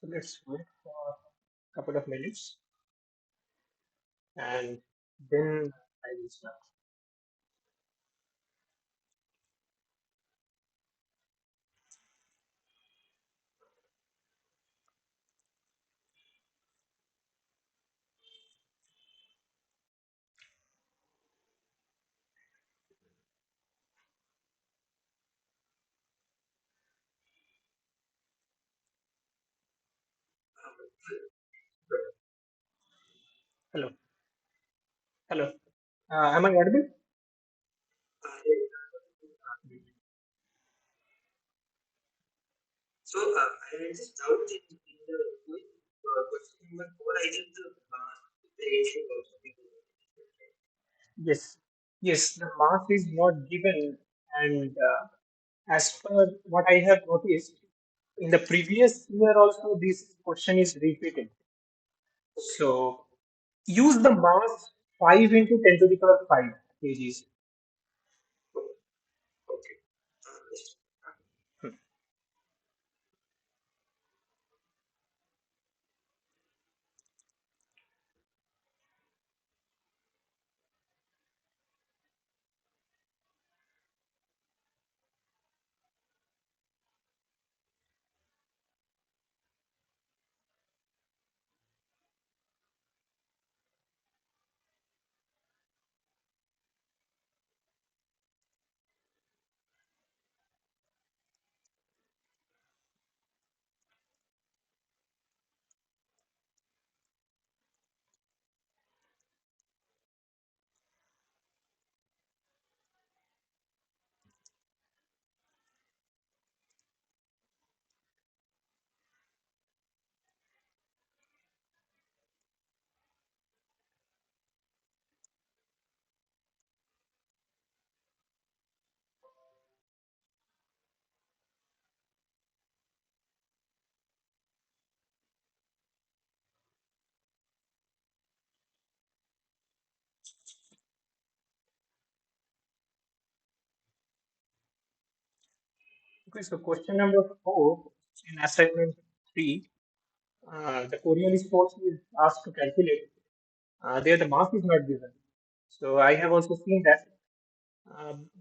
So let's wait for a couple of minutes and then I will start. Hello. Hello. Am I audible? Yes. Yes, the mass is not given, and as per what I have noticed, in the previous year also this question is repeated. So use the mass 5 into 10 to the power 5 kgs. Hmm. Okay, so question number 4 in assignment 3, the Coriolis force is asked to calculate. There the mass is not given. So I have also seen that.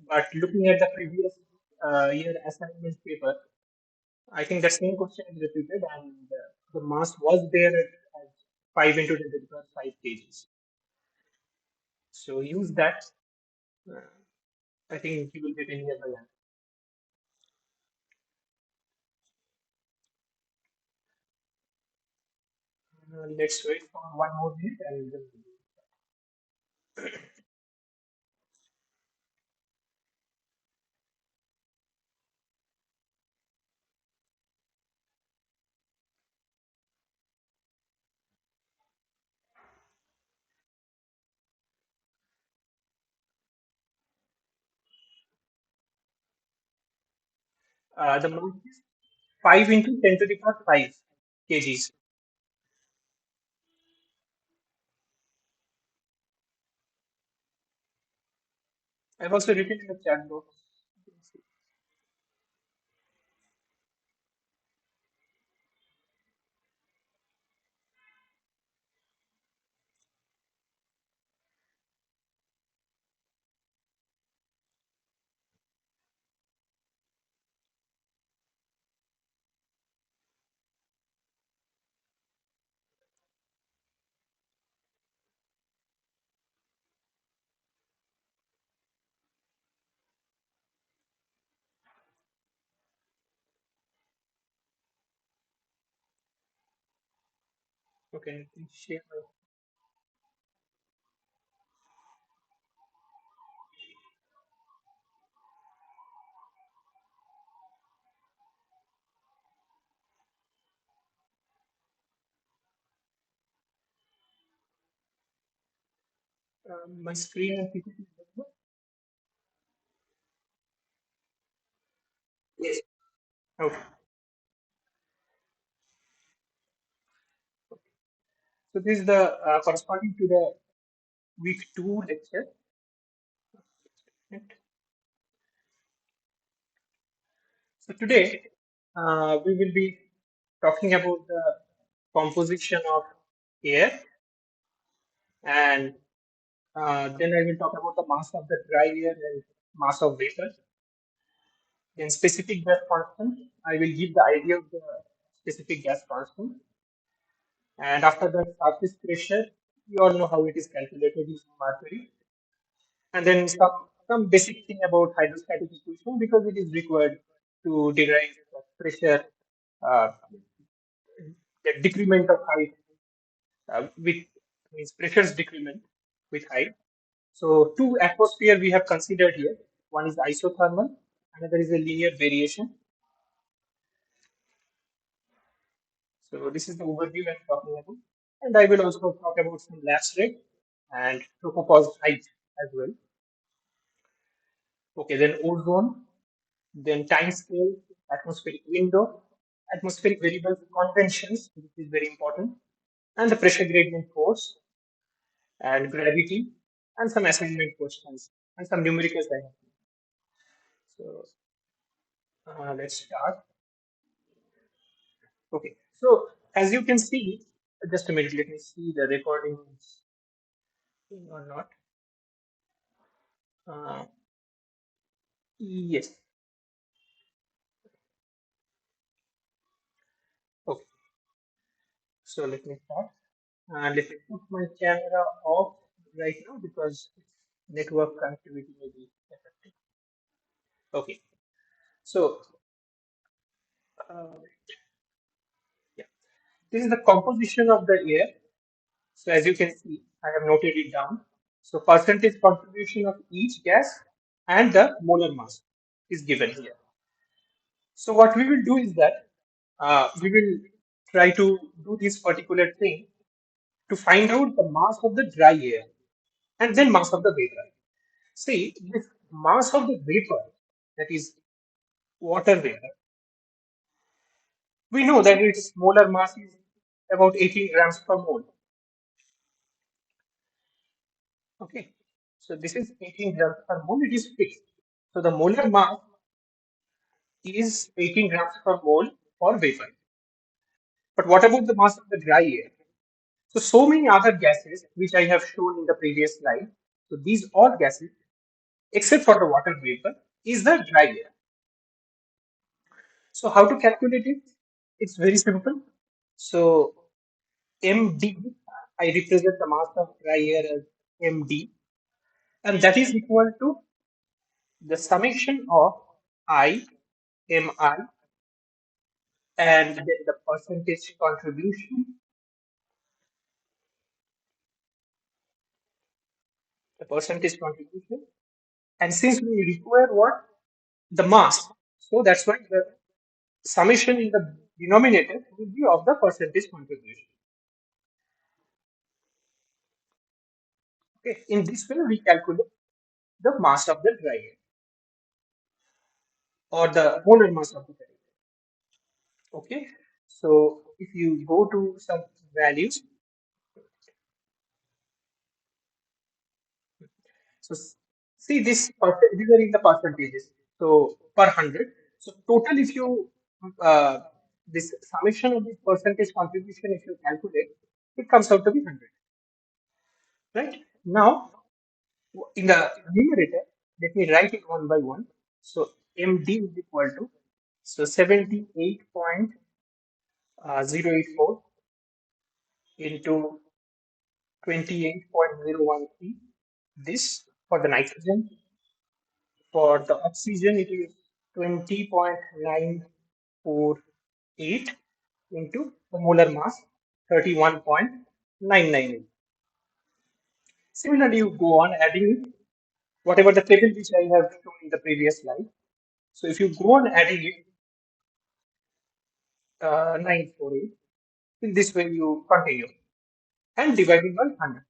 But looking at the previous year assignment paper, I think the same question is repeated and the mass was there at 5 into 10 to the power 5 kgs. So use that. Uh, I think you will get any other answer. Let's wait for one more minute and then the mass is 5 into 10 to the power 5 kgs. I've also written in the chat box. Okay, please share my screen and PPT. Okay. So this is the corresponding to the week 2 lecture. Right? So today we will be talking about the composition of air, and then I will talk about the mass of the dry air and mass of vapor. Then specific gas constant, I will give the idea of the specific gas constant. And after that, surface pressure, you all know how it is calculated using mercury. And then some basic thing about hydrostatic equation because it is required to derive the pressure, uh, the decrement of height with means pressure's decrement with height. So two atmosphere we have considered here. One is isothermal, another is a linear variation. So this is the overview I'm talking about. And I will also talk about some lapse rate and tropopause height as well. Okay, then ozone, then time scale, atmospheric window, atmospheric variables conventions, which is very important, and the pressure gradient force and gravity, and some assignment questions and some numericals I have. So let's start. Okay, so as you can see, just a minute, let me see the recording or not. Uh, yes. Okay, so let me start. Let me put my camera off right now because network connectivity may be affected. Okay, so uh, yeah, this is the composition of the air. So as you can see, I have noted it down. So percentage contribution of each gas and the molar mass is given here. So what we will do is that we will try to do this particular thing to find out the mass of the dry air and then mass of the vapor. See, this mass of the vapor, that is water vapor, we know that its molar mass is about 18 grams per mole. Okay, so this is 18 grams per mole, it is fixed. So the molar mass is 18 grams per mole for vapor. But what about the mass of the dry air? So many other gases, which I have shown in the previous slide. So these all gases, except for the water vapor, is the dry air. So how to calculate it? It's very simple. So MD, I represent the mass of dry air as MD, and that is equal to the summation of I, MI, and then the percentage contribution, the percentage contribution. And since we require what? The mass. So that's why the summation in the denominator will be of the percentage contribution. Okay. In this way, we calculate the mass of the dry air or the molar mass of the dry air. Okay. So if you go to some values, so see this these are in the percentages. So per 100. So total, if you uh, this summation of this percentage contribution, if you calculate, it comes out to be 100. Right now, in the numerator, let me write it one by one. So MD is equal to 78.084 into 28.013. This for the nitrogen. For the oxygen, it is 20.948 into the molar mass 31.998. Similarly, you go on adding whatever the table which I have shown in the previous slide. So if you go on adding it, 948, in this way you continue and dividing by 100.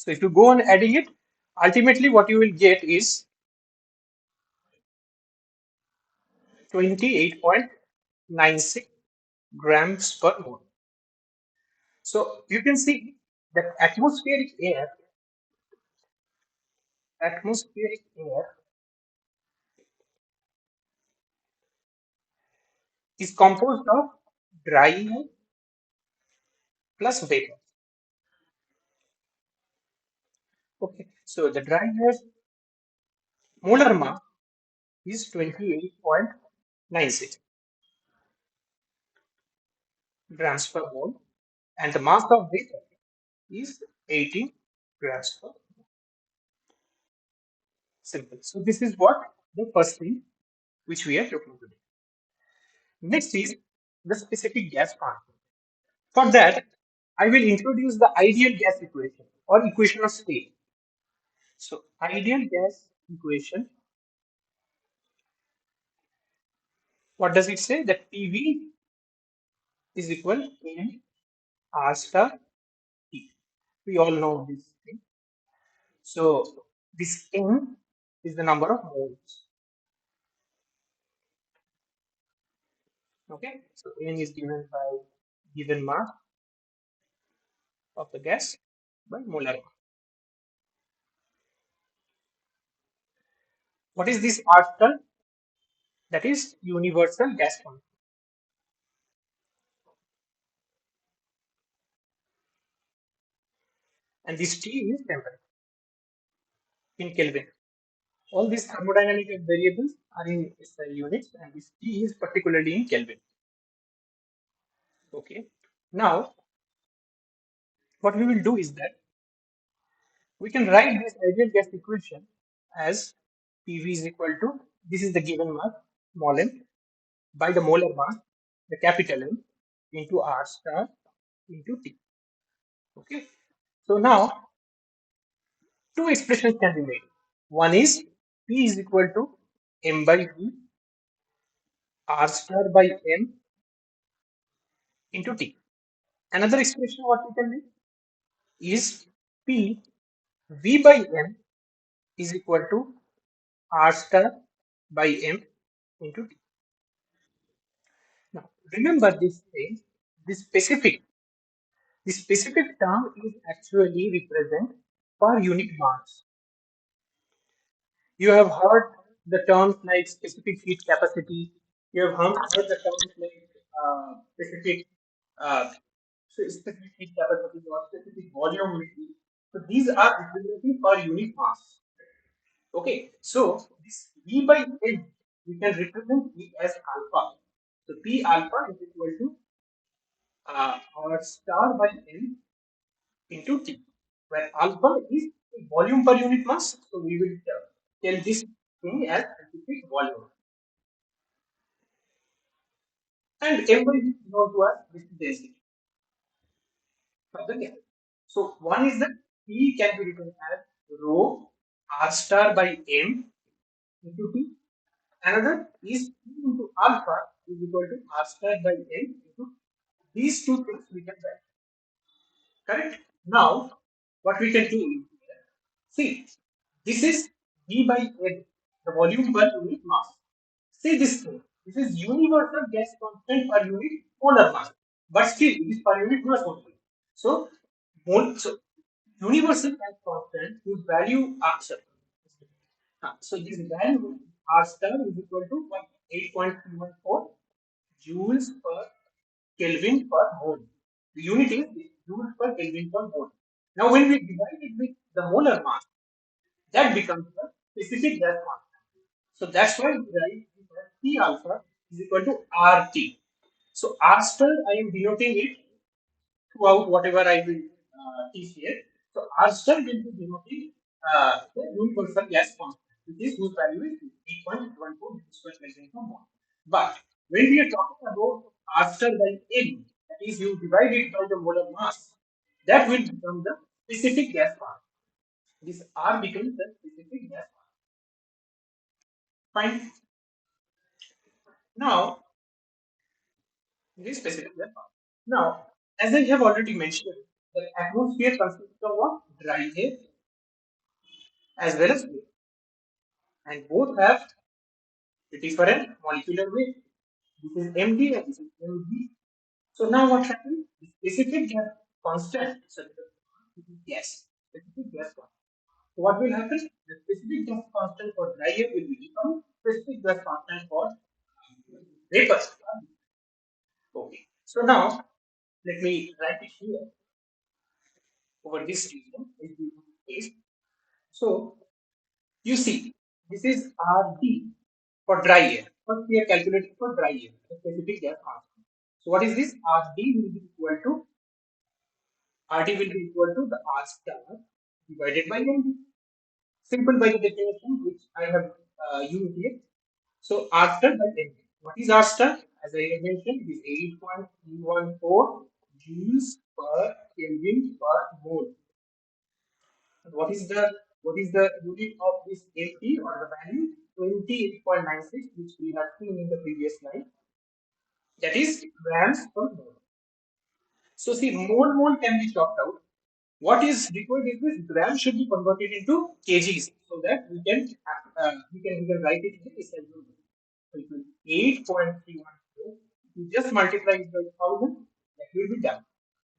So if you go on adding it, ultimately what you will get is 28.96 grams per mole. So you can see that atmospheric air is composed of dry air plus vapor. Okay, so the dry air molar mass is 28.96 grams per mole, and the mass of vapor is 18 grams per simple. So this is what the first thing which we are looking today. Next is the specific gas constant. For that, I will introduce the ideal gas equation or equation of state. So ideal gas equation, what does it say? That PV is equal in R star T. We all know this thing. So this N is the number of moles. Okay, so N is given by given mass of the gas by molar mass. What is this R star? That is universal gas constant, and this T is temperature in Kelvin. All these thermodynamic variables are in SI units, and this T is particularly in Kelvin. Okay. Now, what we will do is that we can write this ideal gas equation as PV is equal to, this is the given mass, small m, by the molar mass, the capital M, into R star into T. Okay. So now, two expressions can be made. One is P is equal to M by V, R star by M into T. Another expression what we can make is P V by M is equal to R star by M into T. Now, remember this thing, this specific, the specific term is actually represent per unit mass. You have heard the terms like specific heat capacity. You have heard the terms like uh, specific heat capacity or specific volumetricity. So these are representing per unit mass. Okay, so this V by N, we can represent it as alpha. So P alpha is equal to R star by N into T, where alpha is volume per unit mass. So we will tell this thing as specific volume. And M by V is known to us, this is density of the gas. So one is that P can be written as rho R star by M into T. Another is P into alpha is equal to R star by M into these two things we can write. Correct? Now, what we can do is, see, this is V by N, the volume per unit mass. See this thing. This is universal gas constant per unit molar mass. But still, it is per unit mass only. So, so universal gas constant whose value are so this value R star is equal to 8.314 joules per Kelvin per mole. The unit is joules per Kelvin per mole. Now, when we divide it with the molar mass, that becomes the specific gas mass. So that's why we write T alpha is equal to RT. So R star, I am denoting it throughout whatever I will teach here. So R star will be denoting the universal gas constant, which is whose value is 8.14 square Kelvin per mole. But when we are talking about R star by N, that is you divide it by the molar mass, that will become the specific gas constant. This R becomes the specific gas constant. Fine. Now, this specific gas constant. Now, as I have already mentioned, the atmosphere consists of what? Dry air as well as air, and both have a different molecular weight. This is MD and this is MG. So now what happens? The specific gas constant, so this is gas, specific gas constant. So what will happen? The specific gas constant for dry air will become specific gas constant for vapor. Okay. So now let me write it here over this region. Is the case. So you see, this is RD for dry air. First we are calculating for dry air, the specific gas constant. So what is this? RD will be equal to the R star divided by ND. Simple by the definition which I have used here. So R star by ND. What is R star? As I have mentioned, it is 8.314 joules per Kelvin per mole. And what is the unit of this AP or the value? 28.96, which we have seen in the previous slide. That is grams per mole. So see, mole can be chopped out. What is required is this gram should be converted into kgs so that we can write it in the SI unit. So it will 8.314. You just multiply it by 1000, that will be done.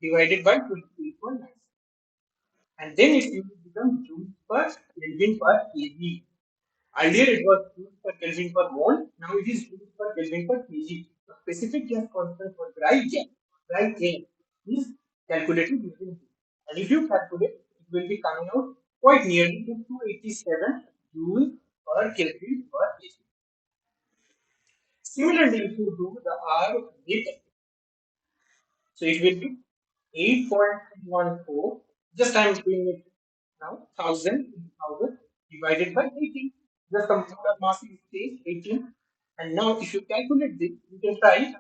Divided by 28.96. And then it will become joules per Kelvin per kg. Earlier it was joules per Kelvin per mole. Now it is joules per Kelvin per kg. The specific gas constant for dry air is calculated using this. And if you calculate, it will be coming out quite nearly to 287 joules per Kelvin per kg. Similarly, if you do the R with, so it will be 8.314. Just I am doing it now. 1000 divided by 18. Just the molar mass is 18. And now if you calculate this, you can try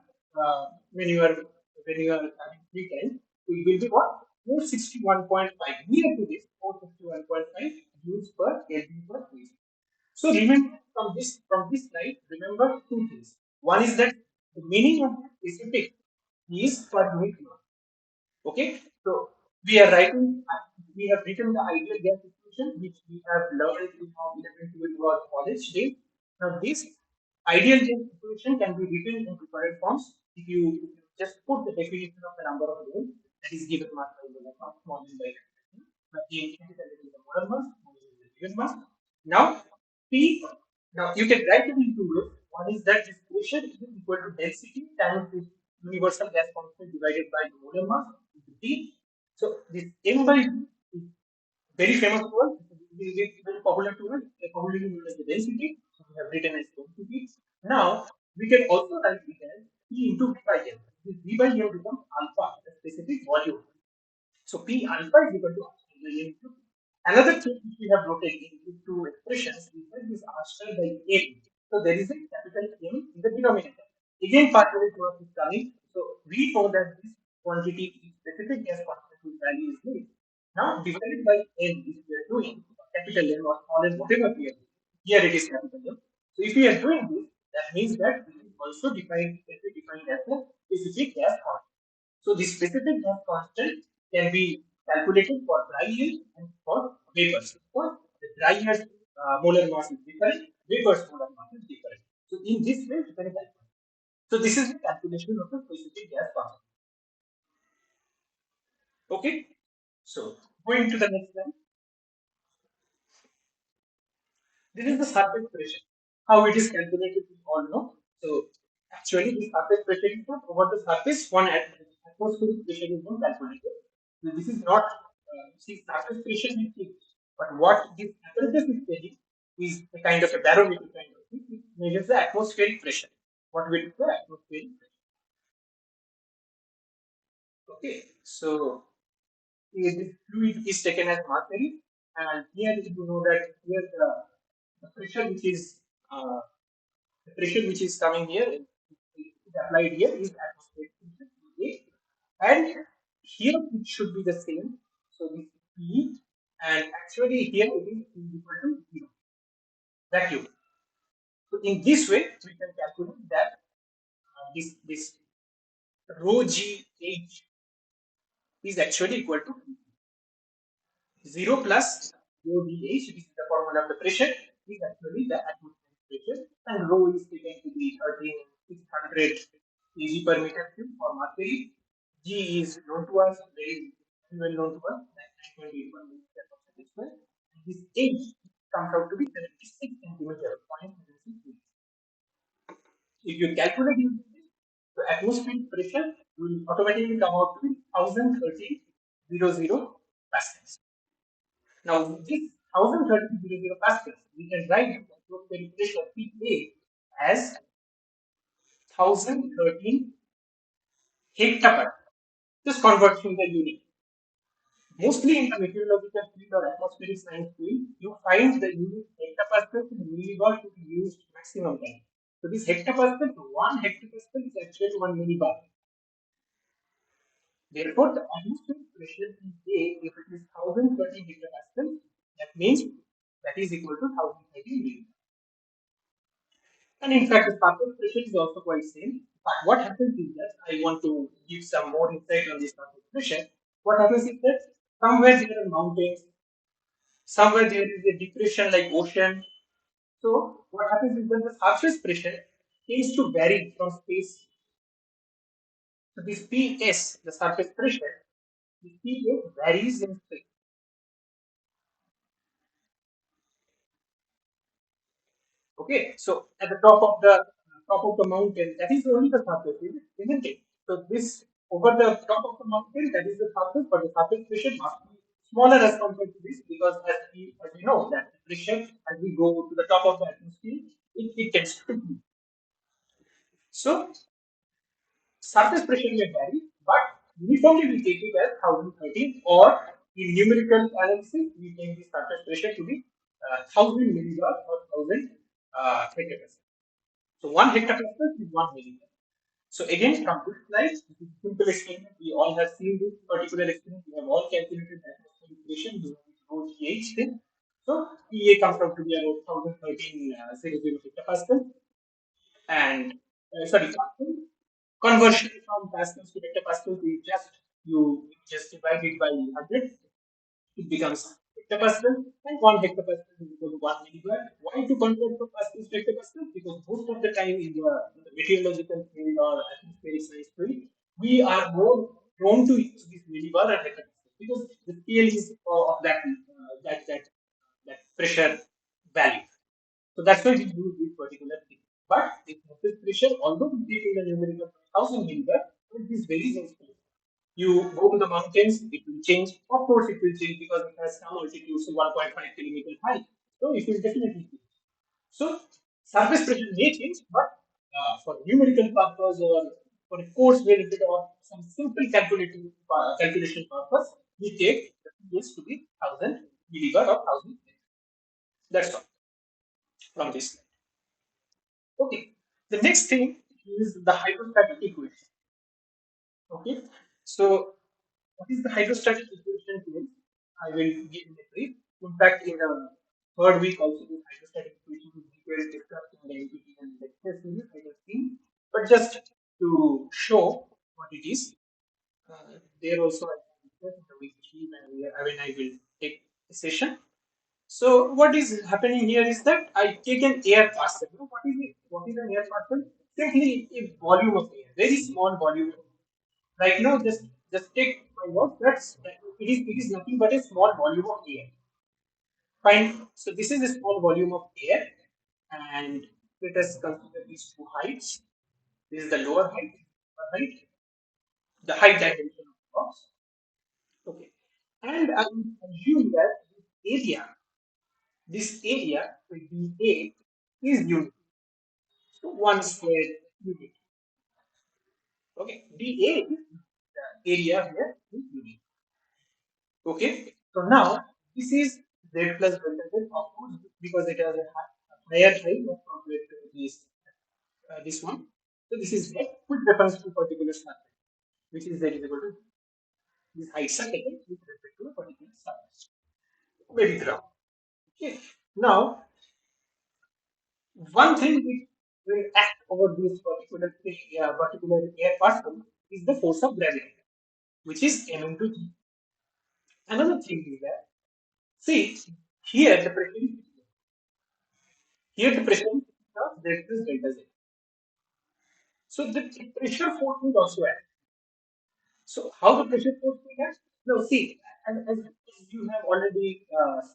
when you are having free time. It will be what? 461.5. Near to this 461.5 joules per Kelvin per kg. So remember from this slide, remember two things. One is that the meaning of the specific is per unit mass. Okay, so we are writing, we have written the ideal gas equation which we have learned in our 11th or college days. Now, this ideal gas equation can be written in different forms. If you just put the definition of the number of moles that is given mass by molar mass, small by in capital it is the molar mass, small is the given mass. Now, P, now you can write it in two ways. One is that this equation is equal to density times this universal gas constant divided by the molar mass into T. So this M by D is very famous word. It is very popular word. Popularly known as the density. So we have written as density. Now we can also write it as P into V by M. This V by M becomes alpha, the specific volume. So P alpha is equal to R star by M into P. Another thing which we have noted in two expressions is that this R star by M. So there is a capital M in the denominator. Again, partially to us is coming. So we know that this quantity is specific gas constant whose value is this. Now divided by N, if we are doing capital M or small n, whatever we are doing, here it is capital M. So if we are doing this, that means that this is also defined as a specific gas constant. So the specific gas constant can be calculated for dry air and for vapors. For the dry air molar mass is different, vapors molar mass is different. So in this way, we can calculate. So this is the calculation of the specific gas constant. Okay. So going to the next slide. This is the surface pressure. How it is calculated, we all know. So actually, the surface pressure is not over the surface. One atmospheric pressure is not calculated. So this is not see surface pressure is fixed, but what this apparatus is telling is a kind of a barometer kind of thing. It measures the atmospheric pressure. What will be the atmospheric pressure? Okay, so this fluid is taken as mercury, and here you know that here the pressure which is uh, the pressure which is coming here is applied here is atmospheric pressure PA, and here it should be the same. So this P, and actually here it is equal to 0 vacuum. So in this way we can calculate that this rho g h is actually equal to 0 plus rho dH, which is the formula of the pressure, is actually the atmospheric pressure, and rho is taken to be 13,600 kg per meter cube for mercury. G is known to us, very well known to us, 9.81 millimeter per second square. And this H comes out to be 76 centimeter, 0.76 meters. If you calculate using this, the atmospheric pressure will automatically come out to 1030 pascals. Now, this 1030 pascals, we can write the atmospheric pressure PA as 1013 hectopascal. Just converting the unit. Mostly in the meteorological field or atmospheric science field, you find the unit hectopascal in millibar to be used maximum time. So this hectopascal, 1 hectopascal is actually 1 millibar. Therefore, the atmospheric pressure PA, if it is 1030 hectopascal, that means that is equal to 1030 millibar. And in fact, the surface pressure is also quite same. But what happens is that I want to give some more insight on this surface pressure. What happens is that somewhere there are mountains, somewhere there is a depression like ocean. So what happens is that the surface pressure tends to vary from space. So this PS, the surface pressure, this PA varies in space. Okay, so at the top of the mountain, that is only the surface, isn't it? So this over the top of the mountain, that is the surface, but the surface pressure must be smaller as compared to this because as we know that the pressure as we go to the top of the atmosphere, it tends to increase. So surface pressure may vary, but uniformly we take it as 1013 or in numerical analysis we take the surface pressure to be 1000 millibar or 1000 hectopascal. So 1 hectopascal is 1 millibar. So again from this slide, this is simple experiment. We all have seen this particular experiment. We have all calculated the atmospheric pressure using this rho GH thing. So PA comes out to be about 1013 hectopascal and sorry, conversion from pascals to hectopascals is just divide it by 100, it becomes hectopascal, and 1 hectopascal is equal to 1 millibar. Why to convert from pascals to hectopascal? Because most of the time in the meteorological field or atmospheric science field, we are more prone to use this millibar and hectopascal because the scale is of that pressure value. So that's why we use this particular thing. But the surface pressure, although we take in the numerical 1000 millibar, it is very sensitive. You go to the mountains, it will change. Of course, it will change because it has some altitude, so 1.5 kilometer high. So it will definitely change. So surface pressure may change, but for numerical purpose or for a course benefit or some simple calculation purpose, we take this to be 1000 millibar or 1000. That's all from this. Okay. The next thing is the hydrostatic equation. Okay. So, what is the hydrostatic equation here? I will give in a brief. In fact, in the third week also, the hydrostatic equation is detailed discussed in the NPTEL lecture series I have seen. But just to show what it is, there also I can discuss in the week three when I will take a session. So what is happening here is that I take an air parcel. You know, what is it? What is an air parcel? Simply a volume of air, very small volume. Right now, just take my word. It is nothing but a small volume of air. Fine. So this is a small volume of air, and let us consider these two heights. This is the lower height, upper height, the height dimension of the box. Okay, and I will assume that this area will be A is unit. So 1 square unit. Okay, dA is the area here is unit. Okay, so now this is Z plus delta Z, of course, because it has a higher height as compared to this one. So this is Z with reference to particular surface, which is Z is equal to this height are taken with respect to a particular surface, very ground. Okay, now one thing which will act over this particular air particle is the force of gravity, which is m into g. Another thing is that see here the pressure is here the pressure is Z plus delta Z. So the pressure force is also act. So how the pressure force will act? No, see, as you have already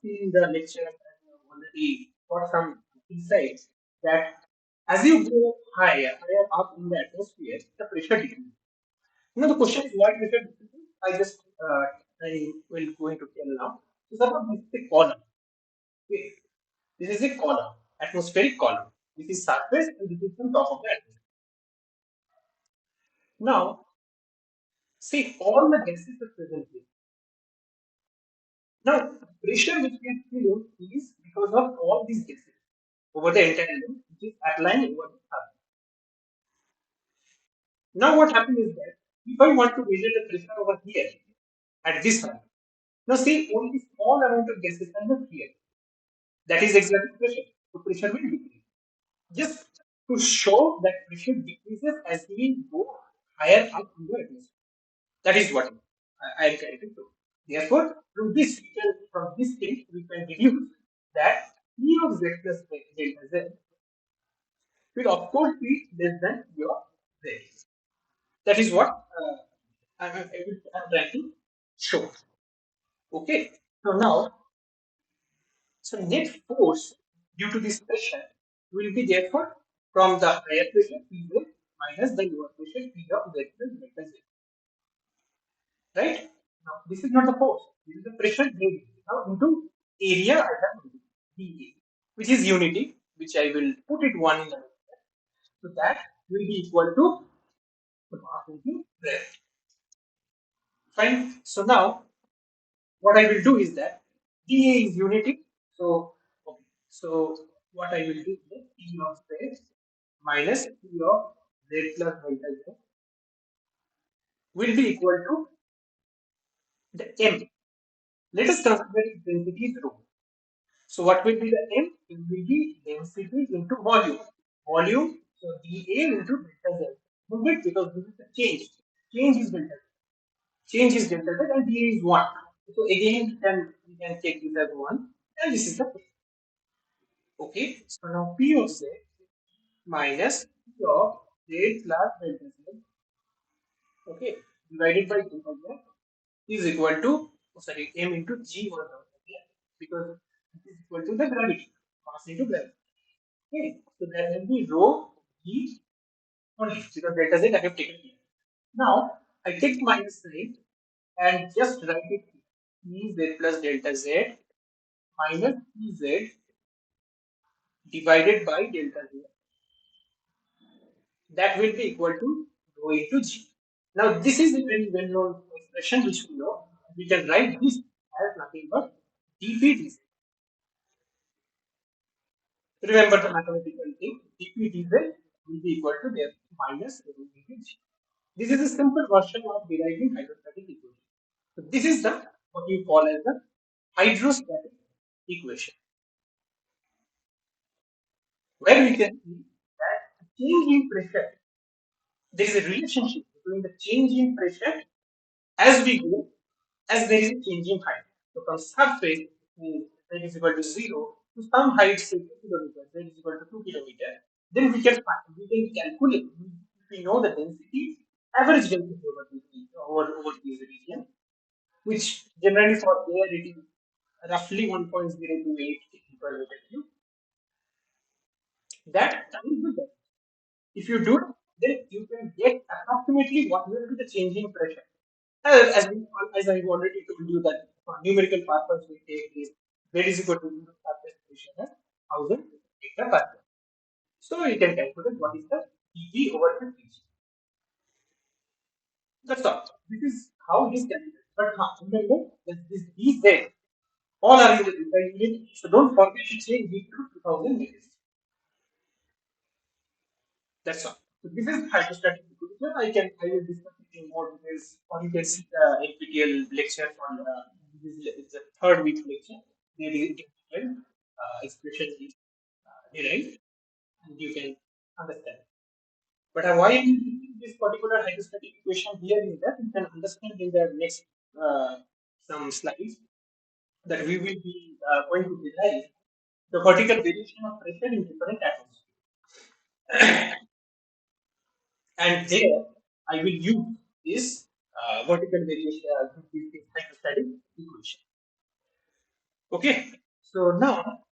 seen the lecture and you have already got some insights that As you go higher up in the atmosphere, the pressure decreases. The question is why pressure decreases? I will going to tell now. So suppose this is a column. Okay. This is a column, atmospheric column. This is surface and this is on top of the atmosphere. Now, see all the gases are present here. Now, pressure which we are feeling is because of all these gases over the entire length, which is applying over the surface. Now, what happens is that if I want to measure the pressure over here at this point, now see only small amount of gases are left here. That is exerted pressure. So pressure will decrease. Just to show that pressure decreases as we go higher up in the atmosphere. That is what I am trying to do. Therefore, from this thing, we can deduce that P of Z plus delta Z will of course be less than P of Z. That is what I'm trying to show. Okay. So now, so net force due to this pressure will be therefore from the higher pressure P Z minus the lower pressure P of Z plus delta Z. Right? Now, this is not the force. This is the pressure gradient. Now, into area, I have dA, which is unity, which I will put it 1 in the so that will be equal to the mass into breadth. Fine. So now, what I will do is that dA is unity. So, okay. So what I will do is that P of Z minus P of Z plus delta Z will be equal to the M. Let us consider its density is rho. So what will be the M? It will be density into volume. Volume, so dA into delta Z. Isn't it? Because this is the change. Change is delta Z. Change is delta Z and dA is 1. So again, we can take this as 1. And this is the P. Okay. So now P of Z minus P of Z plus delta Z. Okay. Divided by delta Z is equal to, oh, sorry, M into G was out here because it is equal to the gravity. Mass into gravity. Okay, so there will be rho e only because delta z I have taken here. Now I take minus sign and just write it E z plus delta z minus E z divided by delta z. That will be equal to rho into g. Now this is a very well known expression which we know. We can write this as nothing but dp dz. Remember the mathematical thing. dp dz will be equal to their minus rho into g. This is a simple version of deriving hydrostatic equation. So this is the what you call as the hydrostatic equation, where we can see that change in pressure. There is a relationship between the change in pressure as we go, as there is a change in height. So from surface, z is equal to 0 to some height, say 2 kilometers, z is equal to 2 kilometers. Then we can calculate if we know the density, average density over this region, which generally for air it is roughly 1.028 per meter cube. That times the depth. If you do it, then you can get approximately what will be the change in pressure. As, we, as I've already told you that for numerical purpose we take this Z is equal to the surface pressure as 1000 hectopascal. So you can calculate what is the dP over the Pg. That's all. This is how it is calculated. But remember that this dz all are in the unit, so don't forget to change it to 2000 meters. That's all. So this is hydrostatic equation. I will discuss it in more details, or you can see the NPTEL lecture on this is the third week lecture. There is detailed expression is derived, and you can understand. But why I am using this particular hydrostatic equation here is that you can understand in the next some slides that we will be going to derive the vertical variation of pressure in different atmospheres. And there I will use this vertical variation, this hydrostatic equation. Okay, so now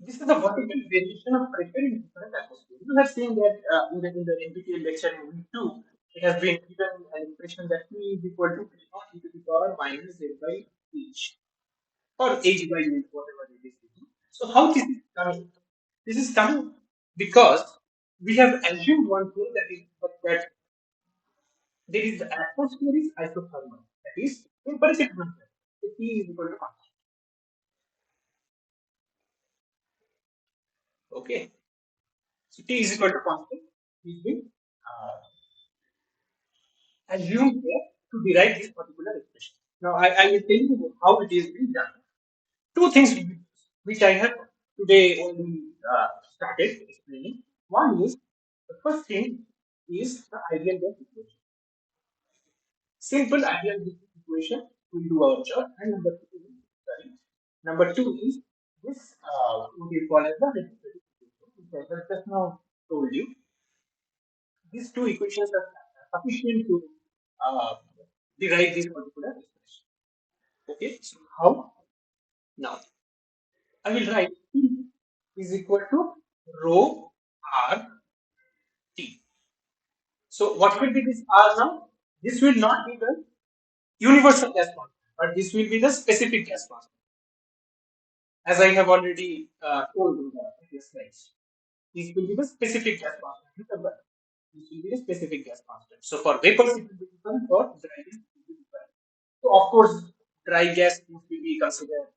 This is a vertical variation of pressure in different atmospheres. You have seen that in the NPTEL lecture in week 2, it has been given an expression that P is equal to P naught e to the power minus Z by H, or H by H, whatever it is. So how this is coming? This is coming because we have assumed one thing, that is that there is the atmosphere is isothermal, that is temperature constant. So T is equal to constant. Okay, so T is equal to constant. Is been assumed here to derive this particular expression. Now I will tell you how it is being done. Two things which I have today only started explaining. One is, the first thing is the ideal gas equation. Simple ideal gas equation will do our job. And sorry, number two is this what we call as the reciprocal equation, which I have just now told you. These two equations are sufficient to uh, derive this particular expression. Okay, so how? Now I will write P is equal to rho R T. So what will be this R now? This will not be the universal gas constant, but this will be the specific gas constant, as I have already told in the previous slides. This will be the specific gas constant. Remember, this will be the specific gas constant. So for vapors, it will be different. For dry gas, it will be different. So of course, dry gas will be considered.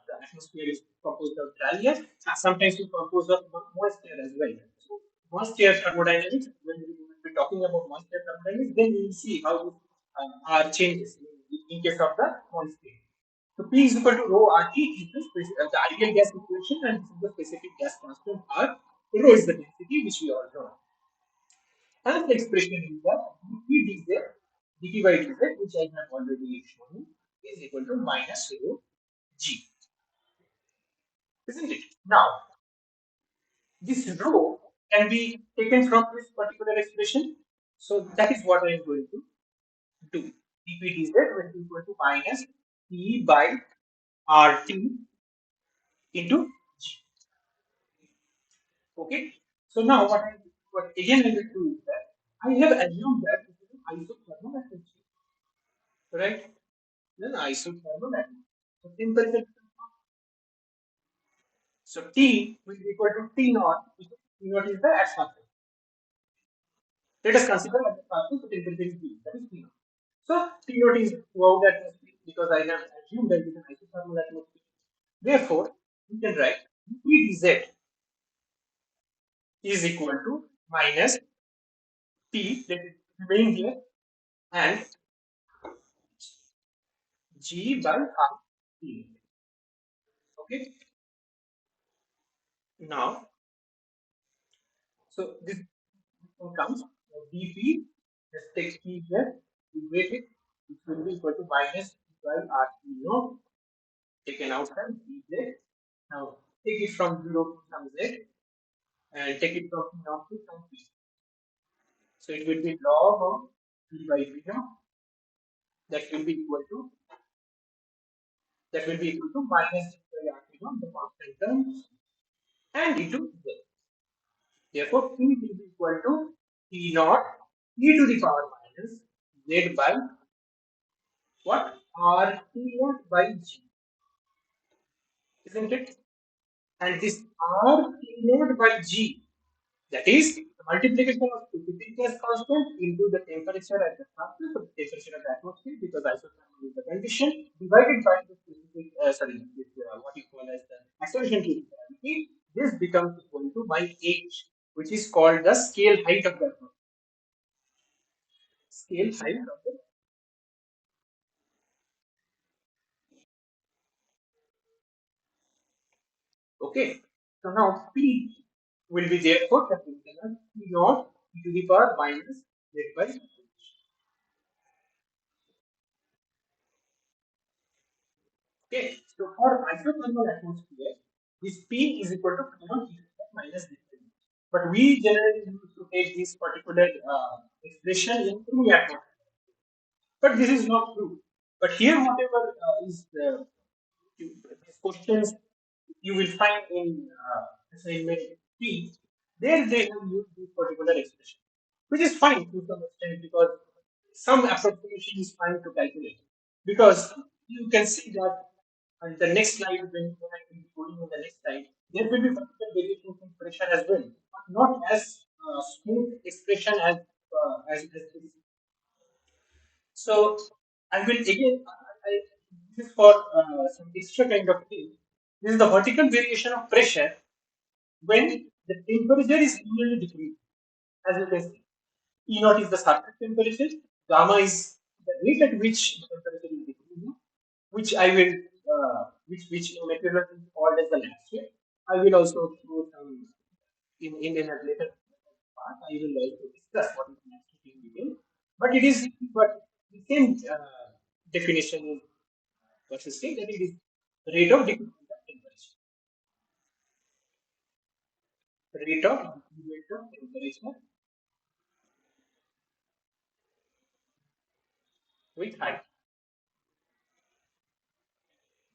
The atmosphere is composed of dry gas. Sometimes we compose of moisture as well. So moisture thermodynamics. When we will be talking about moisture thermodynamics, then we will see how are changes in case of the moisture. So P is equal to rho RT is the ideal gas equation, and this is the specific gas constant R. Rho is the density, which we all know. Another expression is that dP dz, dP by dz, which I have already shown you, is equal to minus rho g, isn't it? Now, this rho can be taken from this particular expression. So that is what I am going to do. dP dz will be equal to minus P by RT into g. Okay. So now what again I will do is that I have assumed that this is an isothermal atmosphere, right? Then isothermal atmosphere. So temperature. So T will be equal to T naught, because T naught is the atmosphere. Let us consider as a particle, so temperature is T, that is T naught. So T naught is throughout the atmosphere, because I have assumed that it is an isothermal atmosphere. Therefore, we can write P dz is equal to minus T, let it remain here, and G by R T. Okay. Now, so this one comes dP, just take T here, integrate it, which will be equal to minus T by R T naught, taken outside dz. Now, take it from 0 to some z, and take it from T naught to some P. So, it will be log of P by V naught, that will be equal to minus T by R T naught, the constant term, and into z. Therefore, P will be equal to T naught e to the power minus z by what? R T naught by G, isn't it? And this R T naught by G, that is the multiplication of specific gas constant into the temperature at the surface, of the temperature of the atmosphere, because isothermal is the condition, divided by the specific, what you call as the acceleration to gravity. This becomes equal to my H, which is called the scale height of the atmosphere. Scale height of the. Okay. So now P will be therefore calculated as P naught e to the power minus Z by H. Okay. So for isothermal atmosphere, this P is equal to P naught e to the power minus Z by H. But we generally use to take this particular expression in any atmosphere. But this is not true. But here, whatever is the these questions you will find in assignment 3, there they have used this particular expression, which is fine to some extent because some approximation is fine to calculate. Because you can see that on the next slide, when I will be going on the next slide, there will be vertical variation in pressure as well, but not as smooth expression as this. So I will again, this is for some extra kind of thing. This is the vertical variation of pressure when the temperature is linearly decreasing. As you can see, E naught is the surface temperature, gamma is the rate at which the temperature is decreasing, which I will, which in material is called as the lag rate. I will also show some in a later part. I will also discuss what is lag rate in detail. But it is, but the same definition is persisting, that it is rate of decrease of temperature. Rate of decrease of temperature with height.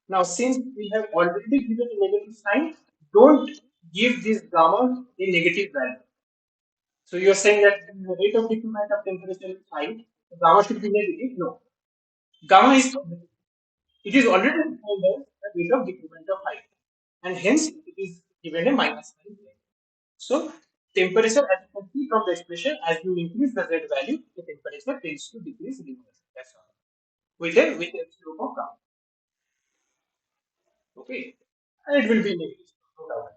Now, since we have already given a negative sign, don't give this gamma a negative value. So you're saying that the rate of decrement of temperature is high, so gamma should be negative. No, gamma is positive. It is already defined as the rate of decrement of height, and hence it is given a minus sign here. So temperature, as you can see from the expression, as you increase the z value, the temperature tends to decrease linearly. That's all. With a slope of gamma. Okay, and it will be negative. No doubt.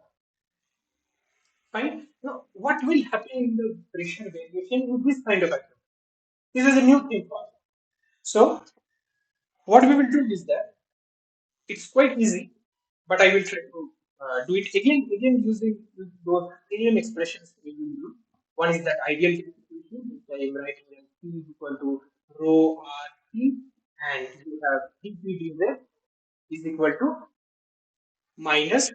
Fine. Now, what will happen in the pressure variation in this kind of activity? This is a new thing for us. So, what we will do is that it's quite easy, but I will try to do it again using those same expressions we will use. One is that ideal case equation, which I am writing as P is equal to rho R T, and you have dP dz is equal to minus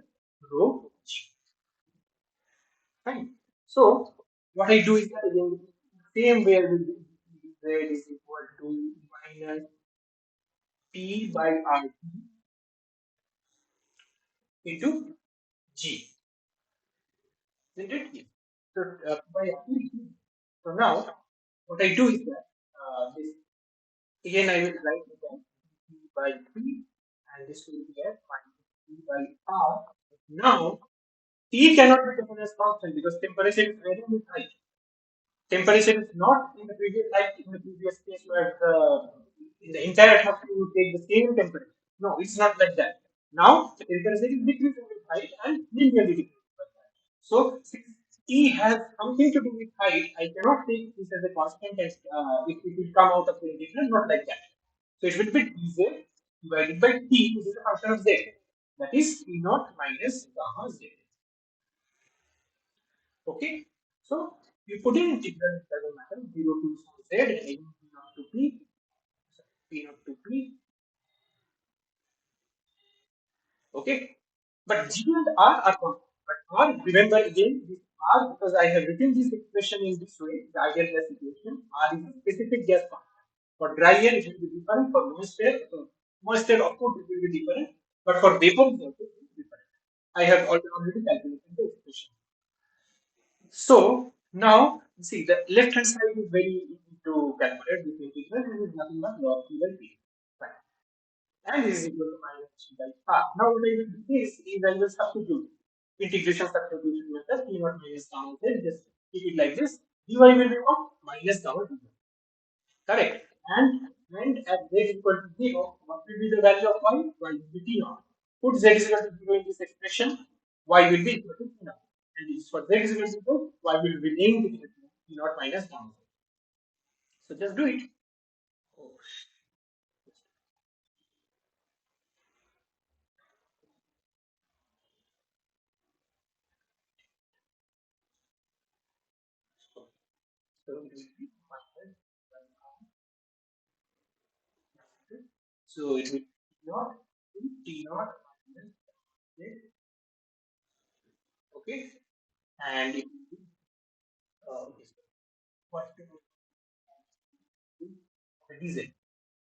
rho G. Fine. So what I do is that again, same way I will do z is equal to minus P by RT into G. Isn't it? Yes. So by RT. So now what I do is that this again I will write it as P by P, and this will be as minus P by R. Now T cannot be taken as constant because temperature is varying with height. Temperature is not in the previous, like in the previous case where in the entire atmosphere you take the same temperature. No, it's not like that. Now the temperature is decreasing with height and linearly decreasing with height. So since T has something to do with height, I cannot take this as a constant and it will come out of the integral, not like that. So it will be dz divided by T, which is a function of z. That is T naught minus gamma z. Okay, so you put in integral, it doesn't matter, 0 to z and again p naught to p, p naught to p. Okay, but g and r are constant. But r, remember again, this r, because I have written this expression in this way, the ideal gas equation, r is a specific gas constant. For dry air, it will be different. For moist air, of course, it will be different. But for vapor, it will be different. I have already calculated the expression. So now see the left hand side is very easy to calculate this integral. This is nothing but log p by p. Fine. And this is equal to minus g by r. Now what I will do is I will substitute integration substitution method p naught minus gamma z. Just keep it like this. dy will be what? Minus gamma dz. Correct. And at z is equal to 0, what will be the value of y? Y will be t naught. Put z is equal to 0 in this expression, y will be equal to t naught. And if for z is equal to 0, y will remain equal to t naught minus gamma. So just do it. Oh, so it will be minus so it will be t naught to t naught minus z. Okay. And it will be okay, so what to do dz.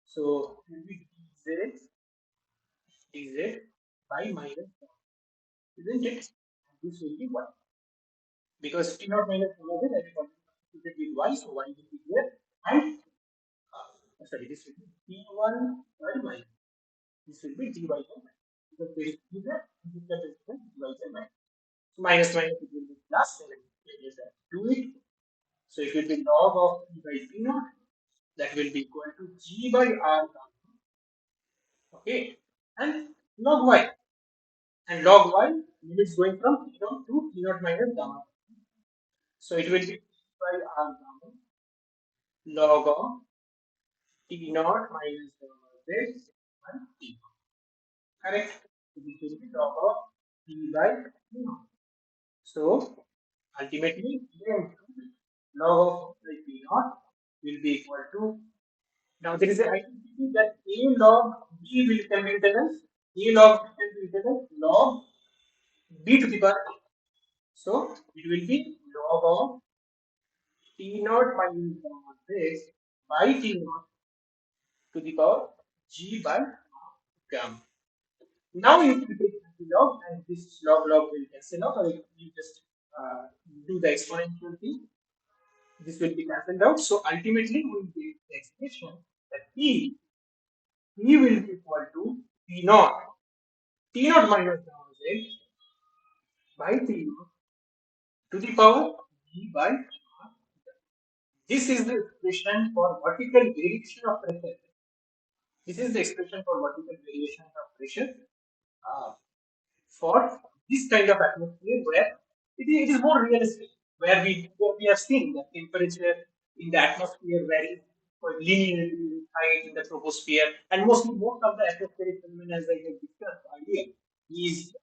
So it will be dz by minus. isn't it? This will be 1 because T naught minus gamma z I will substitute with y, so y will be here and sorry, this will be T1 y minus. This will be dy by because there is either this is dy by minus. So minus minus it will be plus, and then it is do it. So it will be log of T by T naught that will be equal to G by R gamma. Okay, and log y. And log y limits going from T naught to T naught minus gamma. So it will be G by R gamma log of T naught minus gamma z and T. Correct? So this will be log of T by T naught. So ultimately, log of P naught will be equal to. Now there is an identity that A log B will can be written as A log B can be written as log B to the power A. So it will be log of T naught minus gamma this by T naught to the power G by gamma. Now you can take the log and this log will cancel out, or you just uh, do the exponential thing. This will be cancelled out. So ultimately, we will get the expression that P will be equal to P naught, T naught minus gamma z by T naught to the power G by R. This is the expression for vertical variation of pressure. This is the expression for vertical variation of pressure uh, for this kind of atmosphere where it is more realistic, where we have seen that temperature in the atmosphere varies quite linearly with height in the troposphere, and most of the atmospheric phenomena, as I have discussed earlier, is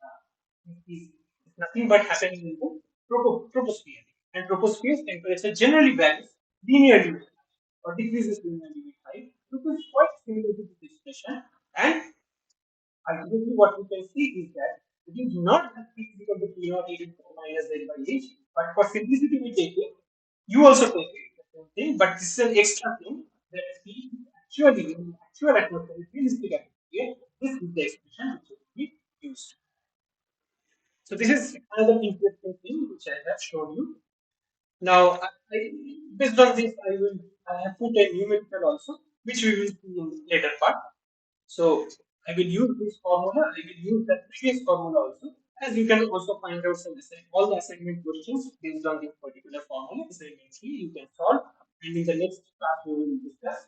nothing but happening in the troposphere, and troposphere's temperature generally varies linearly with height or decreases linearly with height, which is quite similar to this expression, and ultimately, what we can see is that it is not that P is equal to P naught e minus Z by H, but for simplicity we take it. You also take it, the same thing, but this is an extra thing that P is actually in actual atmosphere, realistic atmosphere. This is the expression which will be used. So this is another interesting thing which I have shown you. Now, based on this, I have put a numerical also, which we will see in later part. So I will use this formula. I will use the previous formula also. As you can also find out all the assignment questions based on this particular formula. Assignment 3 you can solve, and in the next class we will discuss.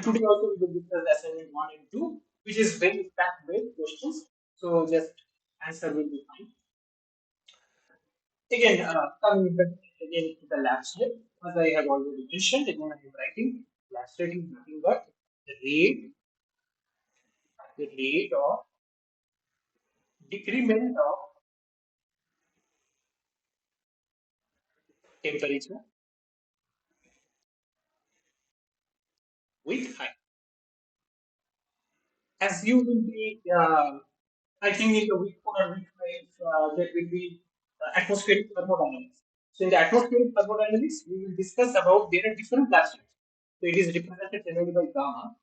Today also we will discuss assignment 1 and 2, which is very fact-based questions. So just answer will be fine. Again, coming back again to the lab state, as I have already mentioned, again I am writing lab state is nothing but the rate of decrement of temperature with height. As you will be, I think in the week 4 or week 5, there will be atmospheric thermodynamics. So in the atmospheric thermodynamics, we will discuss about there are different lab states. So it is represented generally by gamma